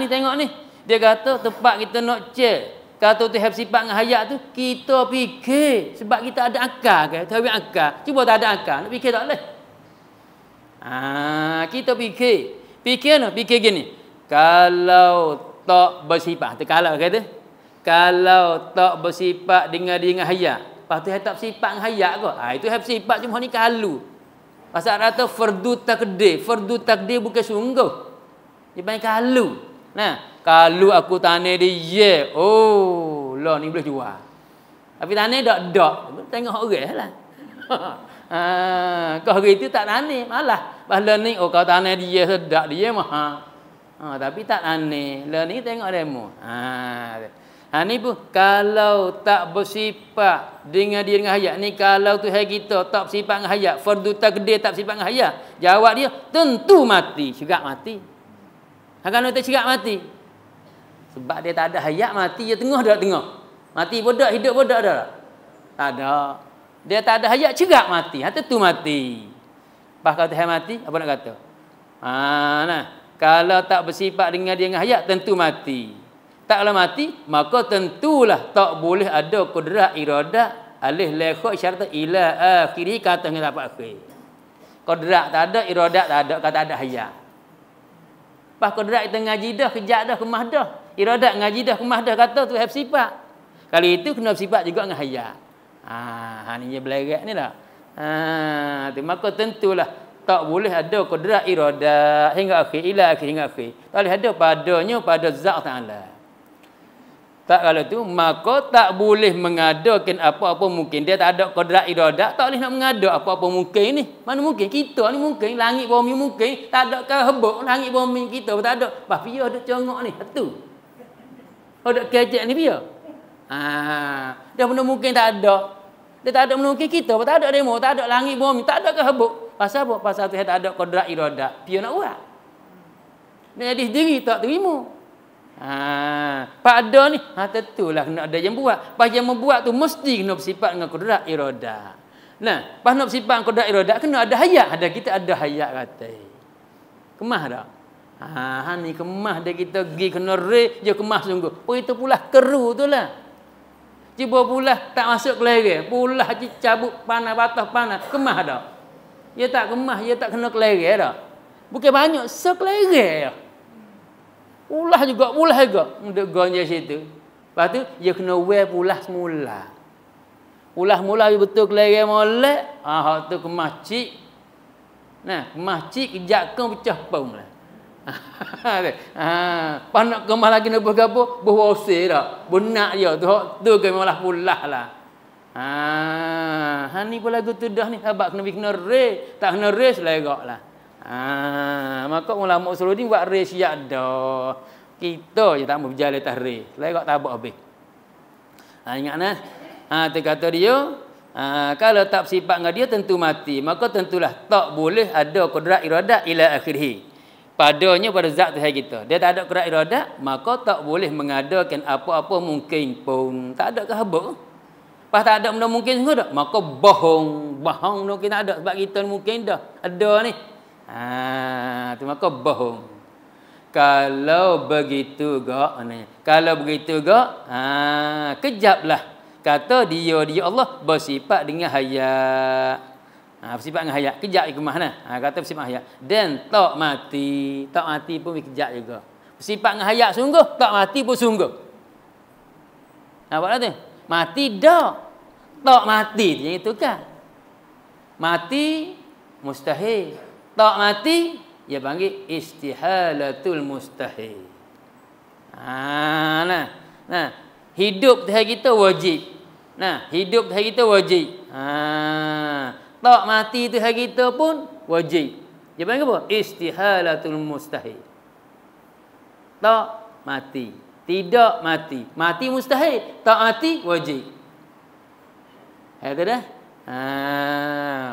ni tengok ni. Dia kata tempat kita nak cek. Kata tu sifat dengan hayat tu kita fikir sebab kita ada akal ke? Tahu akal. Cuba tak ada akal, nak fikir tak boleh. Kita fikir. Fikir gini. Kalau tak bersifat, kalau kata kalau tak bersifat dengan hayat. Lepas tu tak bersifat dengan hayat ke? Itu bersifat cuma ni kalu. Pasal kata fardu takdir. Fardu takdir bukan sungguh. Dia panggil kalu. Nah, kalau aku tanya dia, oh, lah ni boleh jual. Tapi tanya dak. Tengok orang lah. Kau hari itu tak tanya, malah. Pasal ni, kau tanya dia sedap dia mah. Tapi tak tanya. Lah ni tengok demo. Ni pun kalau tak bersifat dengan dia dengan hayat ni kalau Tuhan kita tak bersifat dengan hayat, fardu takdir tak bersifat dengan hayat, jawab dia tentu mati, cerak mati. Kalau tak cerak mati. Sebab dia tak ada hayat mati dia tengah dak tengah. Mati bodak hidup bodak dah. Tak ada. Dia tak ada hayat cerak mati, tentu mati. Pas kata Tuhan mati, apa nak kata? Nah, kalau tak bersifat dengan dia dengan hayat tentu mati. Taklah mati, maka tentulah tak boleh ada kudrat iradah alih lekho syarat ila akhiri kata dengan dapat akhir. Kudrat tak ada, iradah tak ada, kata ada hayat. Pas kudrat kita ngaji dah, kejap dah, kemah dah. Iradah ngaji dah, kemah dah, kata tu sifat. Kali itu kena sifat juga dengan hayat. Ni dia belerak ni lah. Maka tentulah tak boleh ada kudrat iradah hingga akhir, ila akhir hingga akhir. Tak boleh ada padanya pada zat Ta'ala. Tak kalau tu maka tak boleh mengadakan apa-apa mungkin. Dia tak ada kodrat iradah, tak boleh nak mengada apa-apa mungkin ni. Mana mungkin kita ni mungkin langit bumi mungkin tak ada ke hebuk langit bumi kita tak ada. Bah dia ada congok ni satu. Ada kecek ni dia. Dia benda mungkin tak ada. Dia tak ada mungkin kita tak ada demo, tak ada langit bumi, tak ada ke hebuk. Pasal apa? Pasal tu tak ada kodrat iradah. Dia nak buat. Dia jadi sendiri tak terima. Pada ni tentulah kena ada yang buat. Pas yang membuat tu mesti kena bersifat dengan kudrat iradah. Nah, pas nak bersifat dengan kudrat iradah kena ada hayat. Ada kita ada hayat kata. Kemah dah. Ni kemah dia kita pergi kena re, dia kemah sungguh. Itu pula keru tu lah. Cuba pula tak masuk kelereng. Pula cabut panah, batas panah. Kemah dah. Dia tak kemah, dia tak kena kelereng dah. Bukan banyak, sekelereng. Ulah juga. Untuk gonjek situ. Lepas tu, dia kena wear pulah semula. Pulah mula betul kelereng molek. Hak tu kemah cik. Nah, kemah cik kejap kan pecah pun lah. Panak kemah lagi nak buat apa? Berwasi dah. Benak je tu ke malah pulah lah. Ni pun lagu tu dah ni sebab kena re, tak kena re selegak lah. Maka ulama Usuluddin buat re siap dah. Kita je tak mau berjalan atas re. Selegak tak habis. Ingat nah. Tu kata dia, kalau tak bersifat dengan dia tentu mati. Maka tentulah tak boleh ada qudrat iradat ila akhirih. Padanya pada zat Tuhan kita. Dia tak ada qudrat iradat, maka tak boleh mengadakan apa-apa mungkin pun. Tak ada ke haba? Pas tak ada benda mungkin semua dah. Maka bohong tu kita ada sebab kita mungkin dah. Ada ni. Tu maka bohong. Kalau begitu gak ni. Kalau begitu gak, kejaplah. Kata dia Allah bersifat dengan hayat. Bersifat dengan hayat. Kejap je kemah nah. Kata bersifat hayat. Dan tak mati. Tak mati pun kejap juga. Bersifat dengan hayat sungguh. Tak mati pun sungguh. Nampak tu? Mati dah. Tak mati. Yang itu kan. Mati mustahil. Tak mati. Dia panggil istihalatul mustahil. Nah. Hidup Tuhan kita wajib. Hidup Tuhan kita wajib. Tak mati Tuhan kita pun wajib. Dia panggil apa? Istihalatul mustahil. Tak mati. Tidak mati. Mati mustahil. Tak mati wajib. Itu dah.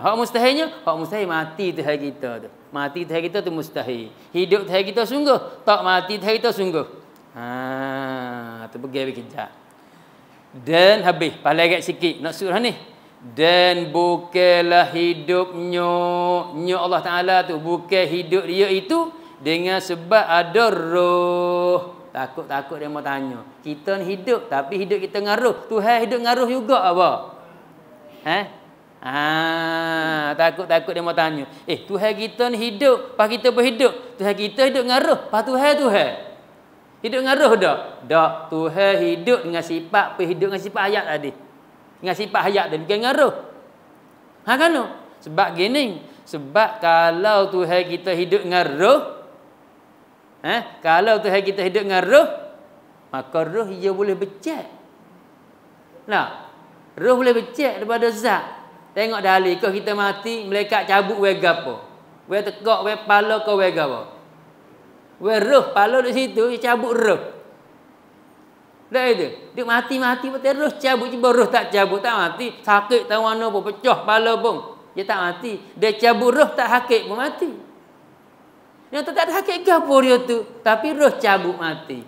Hak mustahilnya, hak mustahil mati Tuhan kita tu. Mati Tuhan kita tu mustahil. Hidup Tuhan kita sungguh. Tak mati Tuhan kita sungguh. Tu pergi kejap. Dan habis. Paling agak sikit. Nak surah ni. Dan bukanlah hidupnya Allah Ta'ala tu. Bukan hidup dia itu dengan sebab ada roh. Takut-takut dia mau tanya. Kita ni hidup. Tapi hidup kita dengan roh. Tuhan hidup dengan roh juga apa? Takut-takut dia mau tanya. Tuhan kita ni hidup. Pas kita berhidup. Tuhan kita hidup dengan roh. Pas Tuhan. Hidup dengan roh dah. Tak. Tuhan hidup dengan sifat. Hidup dengan sifat hayat tadi. Dengan sifat hayat dan bukan dengan roh. Kan? Sebab gini. Sebab kalau Tuhan kita hidup dengan roh. Kalau Tuhan kita hidup dengan roh. Maka roh ia boleh becek. Roh boleh becek daripada zat. Tengok dalil. Kalau kita mati. Malaikat cabut wega apa. Wega tekak. Wega pala ke wega apa. Roh pala di situ dia cabut roh. Dah itu. Dia mati-mati betul roh cabut je roh tak cabut tak mati. Sakit tahu mana pun pecah pala pun. Dia tak mati. Dia cabut roh tak sakit pun mati. Yang tak ada sakit gapo dia tu. Tapi roh cabut mati.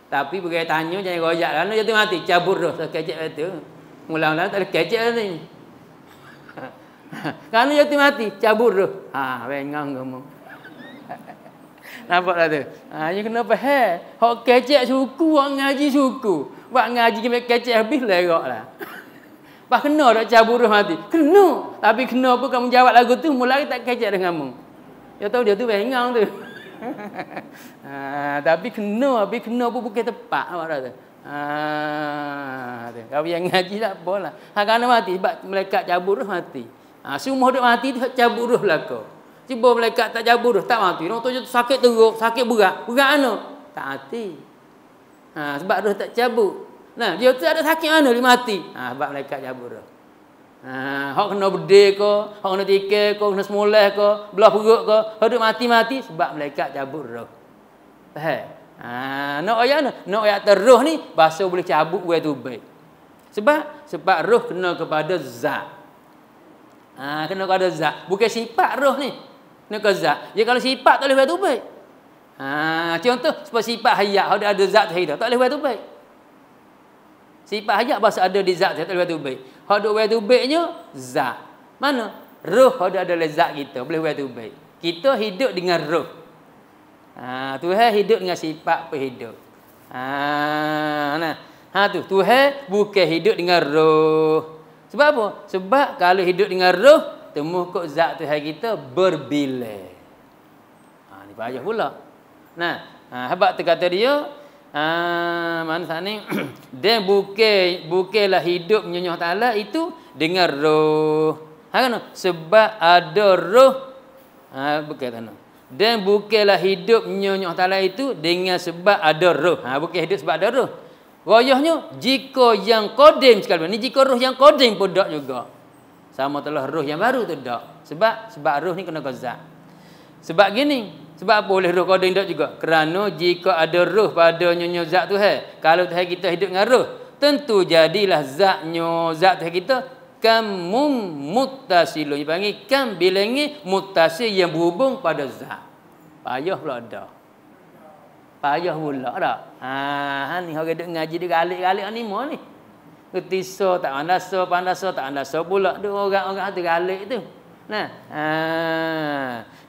Tapi pergi tanya jangan rojak kan dia tu mati cabut roh sekejap itu. Mula-mula tak ada kecek ni. Kan dia tu mati cabut roh. Bengang kamu. Nampak tak tu? Dia kena faham. Hak kecek suku, hak ngaji suku. Buat ngaji kecek habis lerak lah. Pas kena tak cabut roh mati? Kena. Tapi kena pun kamu jawab lagu tu, mulai tak kecek dengan kamu. Dia tahu dia tu bengang tu. Tapi kena pun bukan tepat. Nampak tak tu? Kalau yang ngaji tak apalah. Kerana mati, sebab malaikat cabut roh mati. Semua duk mati, cabut roh lah kau. Tiba malaikat tak cabut roh, tak mati. Orang tu sakit teruk, sakit berat. Berat mana? Tak mati. Sebab roh tak cabut. Dia tu ada sakit mana dia mati? Sebab malaikat cabut roh. Hak kena bedil ke, hak kena tikar ke, kena semoleh ke, belah perut ke, hak duk mati-mati sebab malaikat cabut roh. Faham? Nak ayat mana? Nak ayat terroh ni bahasa boleh cabut wa tu baik. Sebab roh kena kepada zat. Kena kepada zat. Bukan sifat roh ni. Kena ke zat. Jadi kalau sifat tak boleh wa tu baik. Contoh sebab sifat hayat ada zat hidup tak boleh wa tu baik. Sifat hayat bahasa ada di zat tak boleh wa tu baik. Hak duk wa tu baiknya zat. Mana? Roh ada zat kita boleh wa tu baik. Kita hidup dengan roh. Tuhan hidup dengan sifat penghidup. Tuhan bukan hidup dengan roh. Sebab apa? Sebab kalau hidup dengan roh, temu kok zat Tuhan kita berbilai. Ni payah pula. Habaq kata dia, mana sana dia bukanlah hidup nyonya Taala itu dengan roh. Sebab ada roh. Bukan sana. Dan bukanlah hidup nyonya Taala itu dengan sebab ada roh. Bukan hidup sebab ada roh. Royahnya jika yang qadim sekali. Ni jika roh yang qadim pun tak juga. Sama telah roh yang baru tu tak. Sebab roh ni kena qazat. Sebab gini, sebab apa boleh roh qadim tak juga? Kerana jika ada roh pada nyonya zat Tuhan, kalau Tuhan kita hidup dengan roh, tentu jadilah zat Tuhan kita kamum muttasilun. Dipanggil kam bilangi muttasil yang berhubung pada zat. Payah pula dah. Payah pula dah. Ni orang duk ngaji dia galik-galik ni mo ni. Ketisa tak pandasa tak andasa pula tu orang-orang tu galik tu.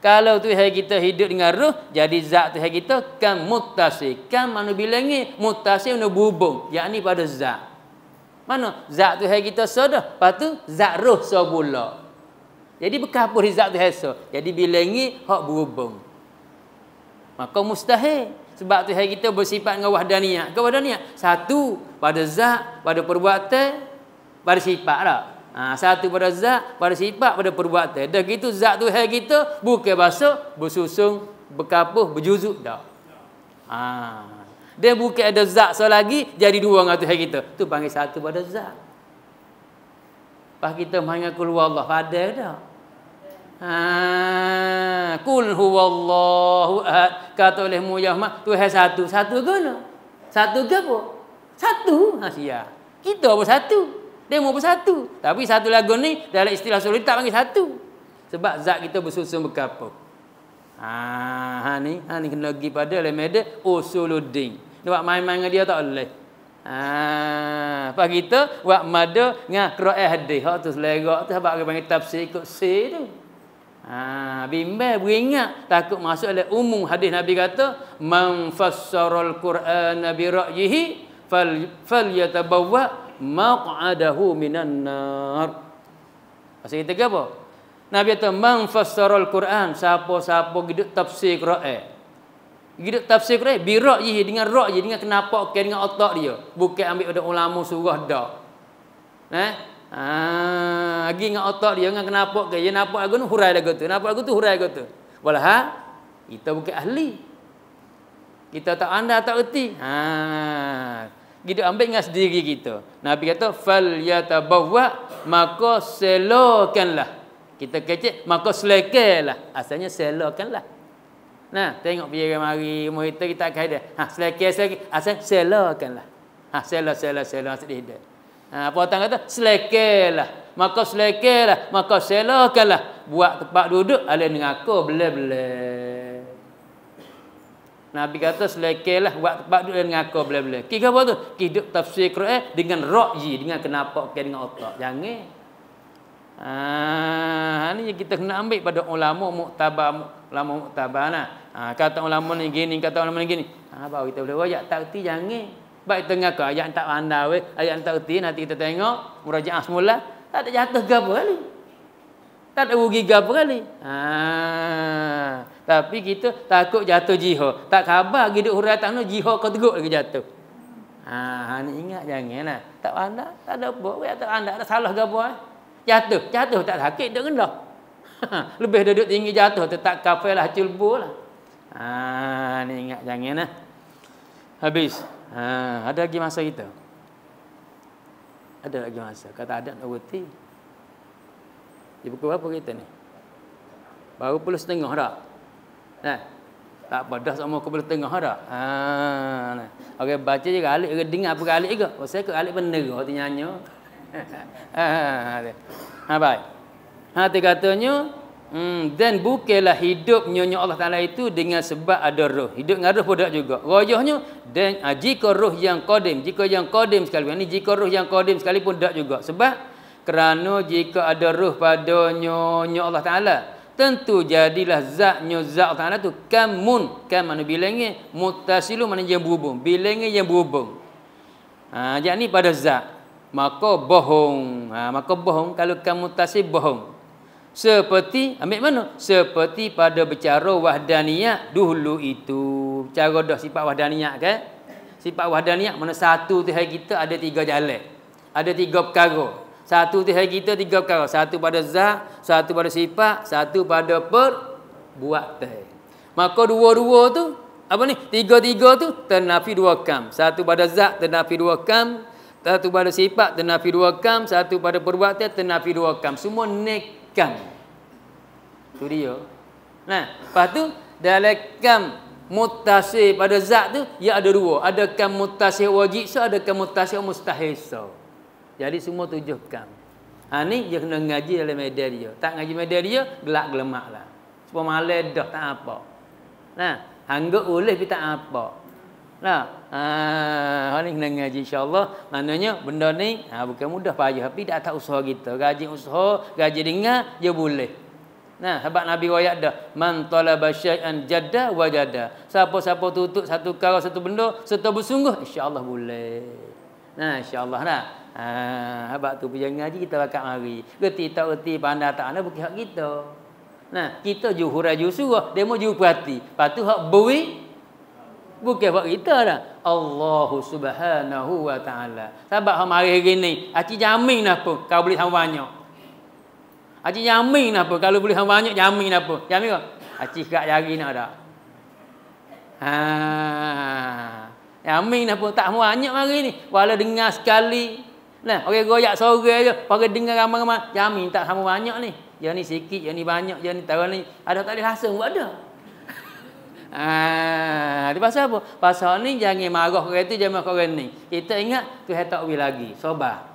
Kalau Tuhan kita hidup dengan roh, jadi zat Tuhan kita kam muttasil. Kam mana bilangi muttasil nak berhubung, yakni pada zat. Mana zat Tuhan kita sudah, lepas tu zat roh so pula. Jadi berkapur zat Tuhan so. Jadi bilangi hak berhubung. Maka mustahil. Sebab Tuhan kita bersifat dengan wahdaniyah. Wahdaniyah satu pada zat, pada perbuatan, pada sifat dah. Satu pada zat, pada sifat, pada perbuatan. Dah gitu zat Tuhan kita bukan basah, bersusung, berkapur, berjuzuk dah. Dia bukan ada zat so lagi jadi dua dengan Tuhan kita. Tu panggil satu pada zat. Pas kita mengaku Allah pada dah. Kul huwallahu ahad. Kata oleh Muhammad Tuhan satu. Satu guna. Satu ke apa? Satu. Sia. Kita apa satu? Dia mau bersatu. Tapi satu lagu ni dalam istilah solid tak panggil satu. Sebab zat kita bersusun berkapur. Ni kena pergi pada lemede usuluddin. Buat main-main dengan dia tak boleh. Apa kita buat mada dengan Quran hadis. Hak tu selera tu sebab dia panggil tafsir ikut C tu. Bimbang beringat takut masuk oleh umum hadis Nabi kata man fassaral Quran bi ra'yihi falyatabawwa maq'adahu minan nar. Pasal kita ke apa? Nabi kata man fassaral Quran, siapa-siapa hidup tafsir Quran. Hidup tafsir Quran bi ra'yihi, dengan ra'yi, dengan kenapa dengan otak dia. Bukan ambil pada ulama surah dak. Lagi dengan otak dia, dengan kenapa ke dia nampak lagu tu hurai lagu tu, nampak lagu tu hurai lagu tu. Walah kita bukan ahli, kita tak anda tak erti. Kita ambil dengan sendiri kita. Nabi kata fal yatabawwa, maka selakanlah. Kita kecek maka selakanlah. Asalnya selakanlah. Tengok biar mari muhita kita kaidah. Selakan asal selakanlah. Sela sedih dia. Apa orang kata selakanlah, maka selakanlah, maka selakanlah. Buat tempat duduk alih dengan aku bela-bela. Nabi kata selakanlah, buat tempat duduk alih dengan aku bela-bela. Kira apa tu? Hidup tafsir Quran dengan ra'yi, dengan kenapa dengan otak. Jangan. Ni kita kena ambil pada ulama muktabar kata ulama ni gini, kata ulama ni gini. Baru kita boleh royak tak erti jangan. Baik tengah ke ayat tak pandai ayat tak erti, nanti kita tengok murajaah semula tak ada jatuh ke apa kali. Tak ada rugi ke apa kali. Tapi kita takut jatuh jihad. Tak khabar hidup hurai tak nak jihad kau teruk lagi jatuh. Ni ingat janganlah. Tak pandai, tak ada apa, tak pandai, tak salah ke apa. Jatuh tak sakit tak rendah. Lebih duduk tinggi jatuh tetap kafir lah, culbu lah. Ni ingat janganlah. Habis. Ada lagi masa kita? Ada lagi masa. Kata ada nak berhenti. Di buku apa kita ni? Baru 10.30 dah. Tak apa dah sama ke 10.30 dah. Orang baca je alik, orang dengar apa alik juga. Pasal ke alik bener tu nyanyi. Baik. Dia katanya dan bukanlah hidup nyonya Allah Ta'ala itu dengan sebab ada roh. Hidup dengan roh pun tak juga. Rohnya dan jika roh yang qadim, jika yang qadim sekali. Ini jika roh yang qadim sekali pun tak juga. Sebab kerana jika ada roh pada nyonya Allah Ta'ala, tentu jadilah zatnya zat Ta'ala tu kamun. Kam mana bilangnya, muttasilu mana yang berhubung. Bilangnya yang berhubung. Jadi ni pada zat. Maka bohong. Maka bohong kalau kamu muttasil bohong. Seperti, ambil mana? Seperti pada bercara wahdaniyah dulu itu. Cara dah sifat wahdaniyah kan? Sifat wahdaniyah mana satu Tuhan kita ada 3 jalan. Ada 3 perkara. Satu Tuhan kita 3 perkara. Satu pada zat, satu pada sifat, satu pada perbuatan. Maka dua-dua tu, apa ni? 3-3 tu ternafi 2 kam. Satu pada zat ternafi 2 kam. Satu pada sifat ternafi 2 kam. Satu pada perbuatan ternafi 2 kam. Semua nekam. Itu dia. Nah, lepas tu dalam kam muttasil pada zat tu ya ada 2. Ada kam muttasil wajib, ada kam muttasil mustahil. Jadi semua 7 kam. Ni dia kena ngaji dalam medan dia. Tak ngaji medan dia gelak gelemaklah. Supaya malam dah tak apa. Nah, anggap oleh tapi tak apa. Nah, hari ni kena ngaji insya-Allah. Maknanya benda ni bukan mudah payah tapi dah tak usaha kita. Gaji usaha, gaji dengar dia boleh. Nah, sebab Nabi riwayat dah, man talaba syai'an jadda wajada. Siapa-siapa tutup satu perkara satu benda serta bersungguh, insya-Allah boleh. Nah, insya-Allah dah. Sebab tu pergi ngaji kita bakal mari. Reti tak reti, pandai tak pandai bukan hak kita. Nah, kita juhur surah, demo juhur perhati. Lepas tu hak beri bukan hak kita dah. Allah Subhanahu wa taala. Sebab hak mari hari ni, aci jamin apa kau boleh sama banyak. Aci jamin apa kalau boleh sama banyak jamin apa? Jamin ke? Aci kat jari nak dak. Jamin apa tak banyak mari ni. Walau dengar sekali. Nah, orang goyak sore je, pakai dengar ramai-ramai, jamin tak sama banyak ni. Yang ni sikit, yang ni banyak, yang ni tahu ni ada tak ada rasa buat ada. Dia pasal apa? Pasal ni jangan marah orang tu, jangan marah orang ni. Kita ingat Tuhan tak boleh lagi. Sabar.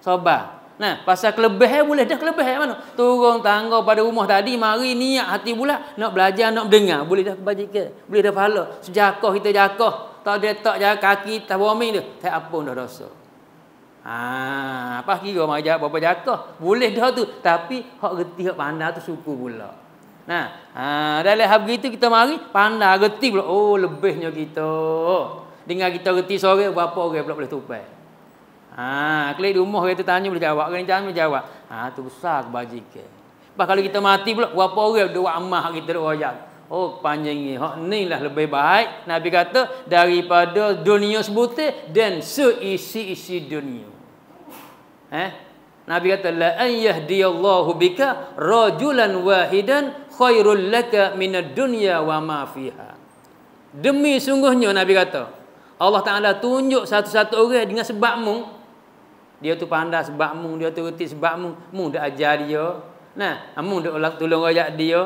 Sabar. Nah, pasal kelebihan boleh dah kelebihan mana? Turun tangga pada rumah tadi, mari niat hati pula nak belajar, nak dengar, boleh dah kebajikan, boleh dah pahala. Sejakah kita jakah, tak ada tak jaga kaki tak bombing dia, tak apa dah dosa. Apa kira mai jaga berapa jakah? Boleh dah tu, tapi hak reti hak pandai tu syukur pula. Nah, dalam hal begitu kita mari pandai reti pula. Oh, lebihnya kita. Dengar kita reti sore berapa orang pula boleh tupai. Klik di rumah kita tanya boleh jawab, orang tanya boleh jawab. Tu besar kebajikan. Bah kalau kita mati pula berapa orang doa ammah kita doa ayat. Oh, panjangnya hak ni lah lebih baik Nabi kata daripada dunia sebutir dan seisi-isi dunia. Nabi kata la an yahdiyallahu bika rajulan wahidan khairul laka minad dunya wa ma fiha. Demi sungguhnya Nabi kata Allah Taala tunjuk satu-satu orang dengan sebabmu. Dia tu pandai sebabmu, dia tu reti sebabmu, mu dak ajar dia. Nah, mu dak tolong royak dia.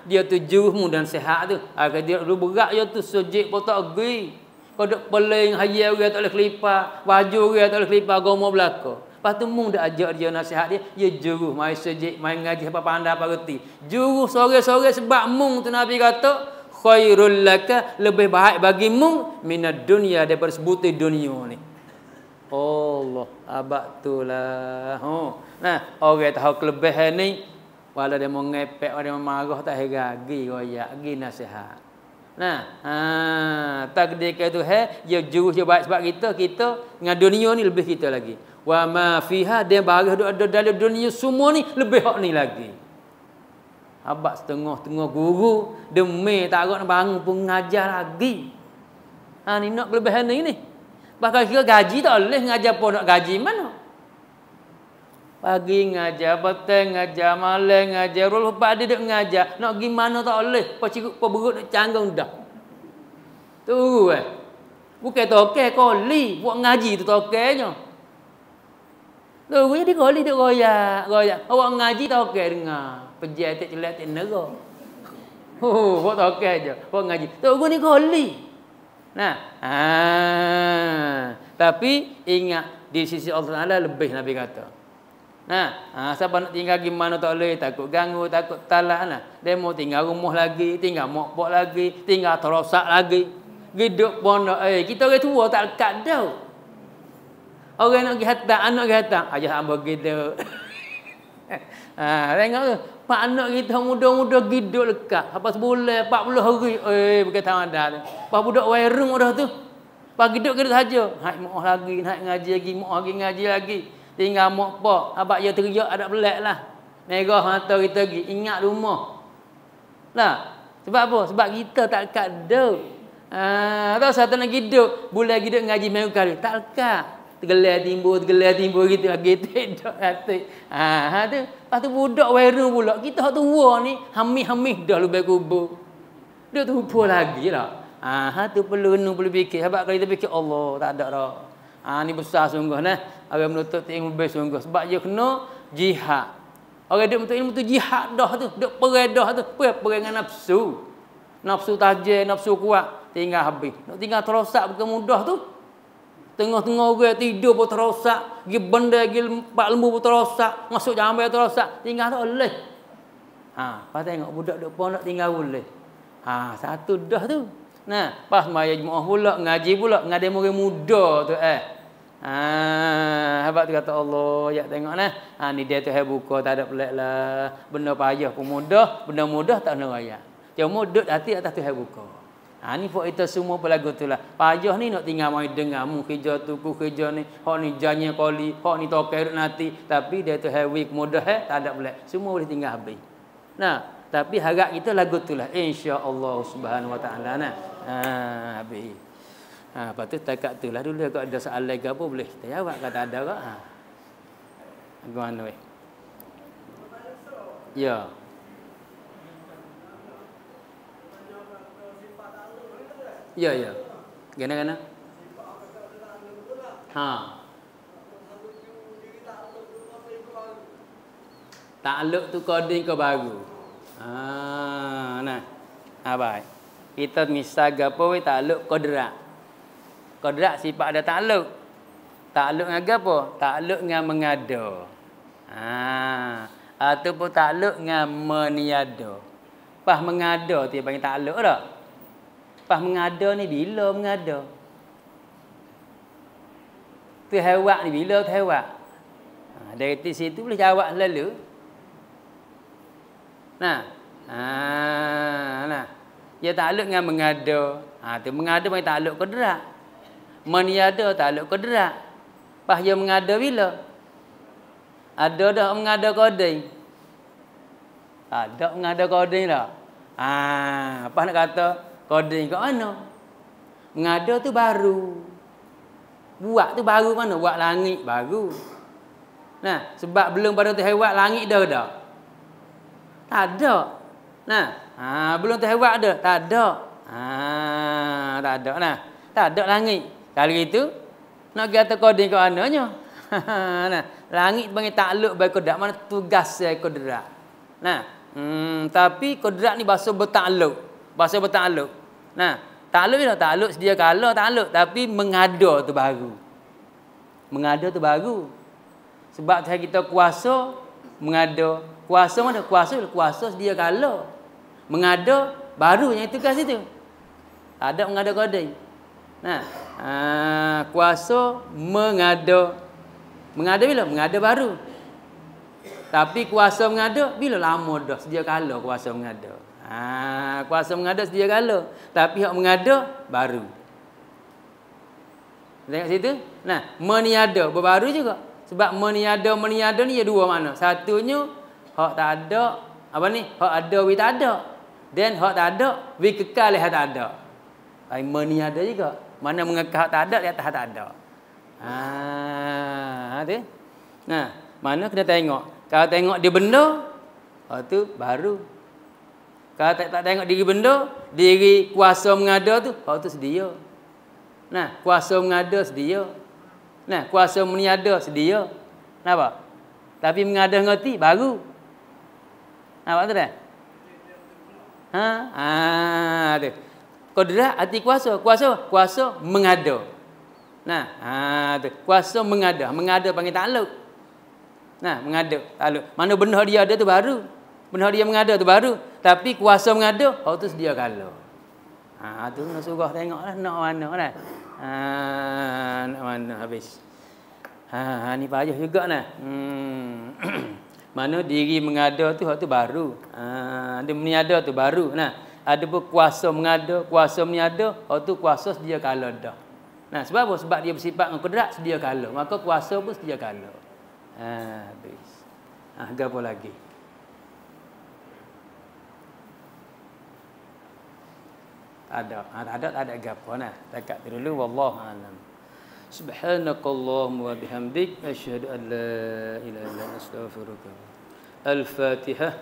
Dia tu juruhmu dan sihat tu. Dia dulu berat dia tu sejik pun tak pergi. Kau dak peling hayal orang tak boleh kelipar, baju orang tak boleh kelipar agama belaka. Lepas tu mu dak ajar dia nasihat dia, dia juruh mai sejik, mai ngaji apa pandai apa reti. Juruh sore-sore sebabmu tu Nabi kata khairul laka lebih baik bagimu minad dunya daripada sebutir dunia ni. Allah, abak tulah. Nah, orang tahu kelebihan ni, walau dia mau ngepek, walau dia mau marah tak heran, gi royak, gi nasihat. Nah, takdir ke Tuhan, dia jurus dia baik sebab kita dengan dunia ni lebih kita lagi. Wa ma fiha dia barah ada dalam dunia semua ni lebih hak ni lagi. Abak setengah-tengah guru demi tak nak bangun pun ngajar lagi. Ni nak kelebihan ni. Bahkan kira gaji tak boleh ngajar pun nak gaji mana? Pagi ngajar, petang ngajar, malam ngajar, lepas dia duk ngajar, nak gimana tak boleh. Pacik perut nak canggung dah. Tu bukan toke koli, buat ngaji tu tokenya. Tu jadi koli duk royak. Awak ngaji toke dengar. Pejabat tak celak tak neraka. Buat toke aja, buat ngaji. Tu ni koli. Nah, tapi ingat di sisi Allah Taala lebih Nabi kata. Nah, siapa nak tinggal gimana tak boleh, takut ganggu, takut talak nah. Dia mau tinggal rumah lagi, tinggal mokpok lagi, tinggal terosak lagi. Hidup pondok kita orang tua tak lekat dah. Orang nak pergi hantar, anak pergi hantar, ayah hamba gitu. Tengok tu. Pak anak kita muda-muda hidup lekat. Apa sebulan 40 hari. Bukan tahu ada tu. Pak budak warung dah tu. Pak hidup kita saja. Naik mak lagi, naik ngaji lagi, mak lagi ngaji lagi. Tinggal mak pak. Abang dia teriak ada belak lah. Merah mata kita lagi. Ingat rumah. Lah. Sebab apa? Sebab kita tak lekat duduk. Tahu satu nak hidup. Bulan hidup ngaji minggu kali. Tak lekat. Tergelar timbul gitu. Gitu duduk hati. Tu. Lepas tu budak warung pula. Kita tua ni. Hamih-hamih dah lebih kubur. Dia tu lupa lagi lah. Tu perlu fikir. Sebab kalau kita fikir Allah. Tak ada dah. Ni besar sungguh nah. Orang menuntut ilmu lebih sungguh. Sebab dia kena jihad. Orang duk menuntut ilmu tu jihad dah tu. Duk perang dah tu. Perang dengan nafsu. Nafsu tajam, nafsu kuat. Tinggal habis. Nak tinggal terosak bukan mudah tu. Tengah-tengah orang tidur pun terosak. Pergi benda, pergi empat lembu pun terosak. Masuk jambai terosak. Tinggal tak boleh. Pas tengok budak duk pondok tinggal boleh. Satu dah tu. Nah, pas maya jemaah pula, ngaji pula. Ngaji murid muda tu Habaq tu kata Allah, ya tengok nah. Ni dia tu buka tak ada pelik lah. Benda payah pun mudah, benda mudah tak nak raya. Cuma duduk hati atas tu buka. Ni buat kita semua pelagu tu lah. Payah ni nak tinggal mai dengar mu kerja tu, ku kerja ni. Hak ni janya kali, hak ni tokai nanti. Tapi dia tu week mudah tak ada pelik. Semua boleh tinggal habis. Nah, tapi harap kita lagu tu lah. InsyaAllah subhanahu wa ta'ala nah. Habis. Lepas tu takat tu lah dulu. Kalau ada soalan lagi apa boleh kita jawab. Kalau tak ada kak. Gimana weh? Ya. Ya. Gana. Takluk tu koding ke baru. Nah. Baik. Kita misal gapo we takluk kodrak. Kodrak sifat ada takluk. Takluk dengan gapo? Takluk dengan mengada. Ataupun takluk dengan meniada. Pas mengada tu panggil takluk dah. Pas mengada ni bila mengada? Tu hewak ni bila tu hewak? Dari situ boleh jawab selalu. Nah. Dia takluk dengan mengada. Tu mengada panggil takluk kodrak. Meniada takluk kodrak. Pas dia mengada bila? Ada dah mengada koding. Ada mengada koding dah. Apa nak kata? Koding kat mana? Mengada tu baru. Buat tu baru mana? Buat langit baru. Nah, sebab belum pada tu hewat langit dah dah. Tak ada. Nah, belum tu hewat dah. Tak ada. Tak ada nah. Tak ada langit. Kalau gitu nak kata koding kat mananya? Nah, langit panggil takluk bagi kodrak. Mana tugas saya kodrak. Nah, tapi kodrak ni bahasa bertakluk. Bahasa bertakluk. Nah, takluk bila takluk sedia kala takluk, tapi mengada tu baru. Mengada tu baru. Sebab saya kita kuasa mengada. Kuasa mana? Kuasa sedia kala. Mengada baru yang itu kat situ. Tak ada mengada koding. Nah, kuasa mengada. Mengada bila? Mengada baru. Tapi kuasa mengada bila lama dah sedia kala kuasa mengada. Kuasa mengada sedia kala, tapi hak mengada baru. Tengok situ. Nah, meniada baru juga. Sebab meniada ni ada dua makna. Satunya hak tak ada, apa ni? Hak ada we tak ada. Dan hak tak ada we kekal hak tak ada. Meniada juga. Mana mengekal hak tak ada di atas hak tak ada. Tu. Nah, mana kena tengok. Kalau tengok dia benda, tu baru. Kalau tak tengok diri benda, diri kuasa mengada tu, tu sedia. Nah, kuasa mengada sedia. Nah, kuasa meniada sedia. Kenapa? Tapi mengada ngerti baru. Nampak tu dah? Tu. Kodrak arti kuasa. Kuasa mengada. Nah, tu. Kuasa mengada. Mengada panggil takluk. Nah, mengada, takluk. Mana benda dia ada tu baru. Benda dia mengada tu baru. Tapi kuasa mengada, tu sedia kala. Tu nak surah tengoklah nak mana dah. Nak mana habis. Ni payah juga nah. Mana diri mengada tu hak tu baru. Dia meniada tu baru. Nah, ada pun kuasa mengada, kuasa meniada, hak tu kuasa sedia kala dah. Nah, sebab apa? Sebab dia bersifat dengan kudrat sedia kala. Maka kuasa pun sedia kala. Habis. Gapo lagi? Tak ada gapo nah. Takat dulu wallahu alam. Subhanakallahumma wa bihamdik asyhadu an la ilaha illa anta astaghfiruka. Al-Fatihah.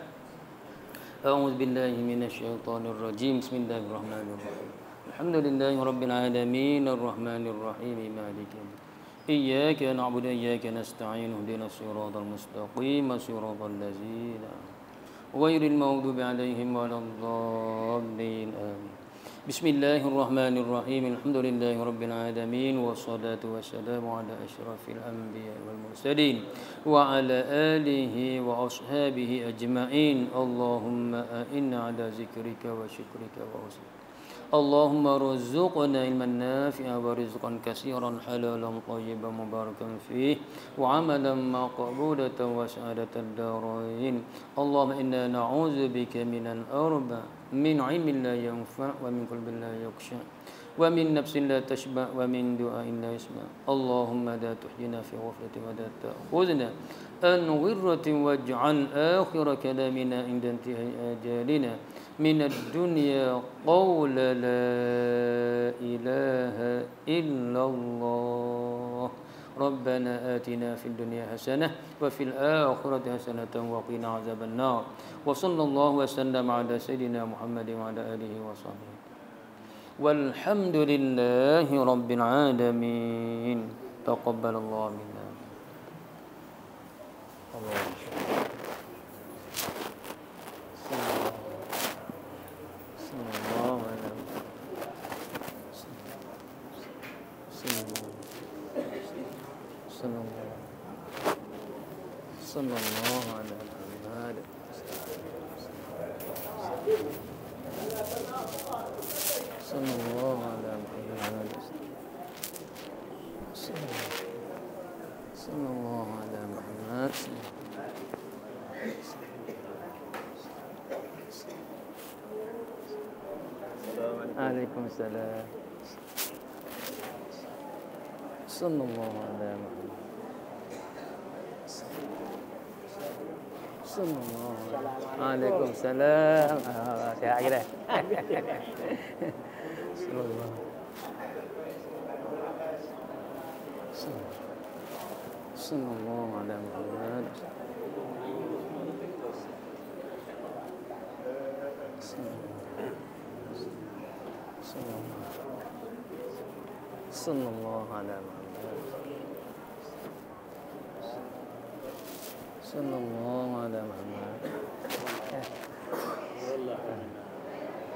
A'udzu billahi minasy syaithanir rajim. Bismillahirrahmanirrahim. Alhamdulillahi rabbil alamin arrahmanir rahim maliki yaumiddin. Iyyaka na'budu wa iyyaka nasta'in ihdinas siratal mustaqim siratal ladzina ghairil maghdubi 'alaihim waladdallin. Amin. Bismillahirrahmanirrahim. Alhamdulillahi rabbil alamin wassalatu wassalamu ala asyrafil anbiya'i wal mursalin wa ala alihi wa ashabihi ajma'in. Allahumma a'inna ala zikrika wa syukrika wa husni. Allahumma rzuqna ilman nafi'a wa rizqan katsiran halalan thayyiban mubarakan fih wa amalan maqbulatan wa sa'adatan darain. Allahumma inna na'udzubika minan arba min 'ilmin la yanfa' wa min qalbin la yakhsha wa min nafsin la tashba' wa min du'ain la yasma'. Allahumma la tuhdina fi ghaflatin wa la ta'khudhna an ghirratin waj'al akhir kalamina inda intihai ajalina من الدنيا قول لا إله إلا الله. ربنا آتنا في الدنيا حسنة وفي الآخرة حسنة وقنا عذاب النار. وصلى الله وسلم على سيدنا محمد وعلى آله وصحبه والحمد لله رب العالمين. تقبل الله منا. Sallallahu alaihi Muhammad. Sallallahu alaihi Muhammad. Sallallahu alaihi Muhammad. Waalaikumsalam. Sallallahu alaihi Muhammad. Waalaikumsalam. Sihat kita. Sallallahu alaihi Muhammad. Sallallahu alaihi Muhammad. Sallallahu alaihi Muhammad.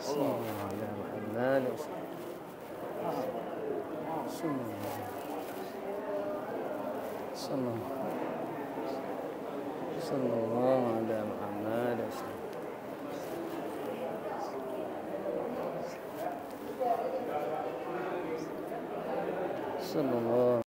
Sallallahu alaihi Muhammad. Sallallahu alaihi Muhammad. Sallallahu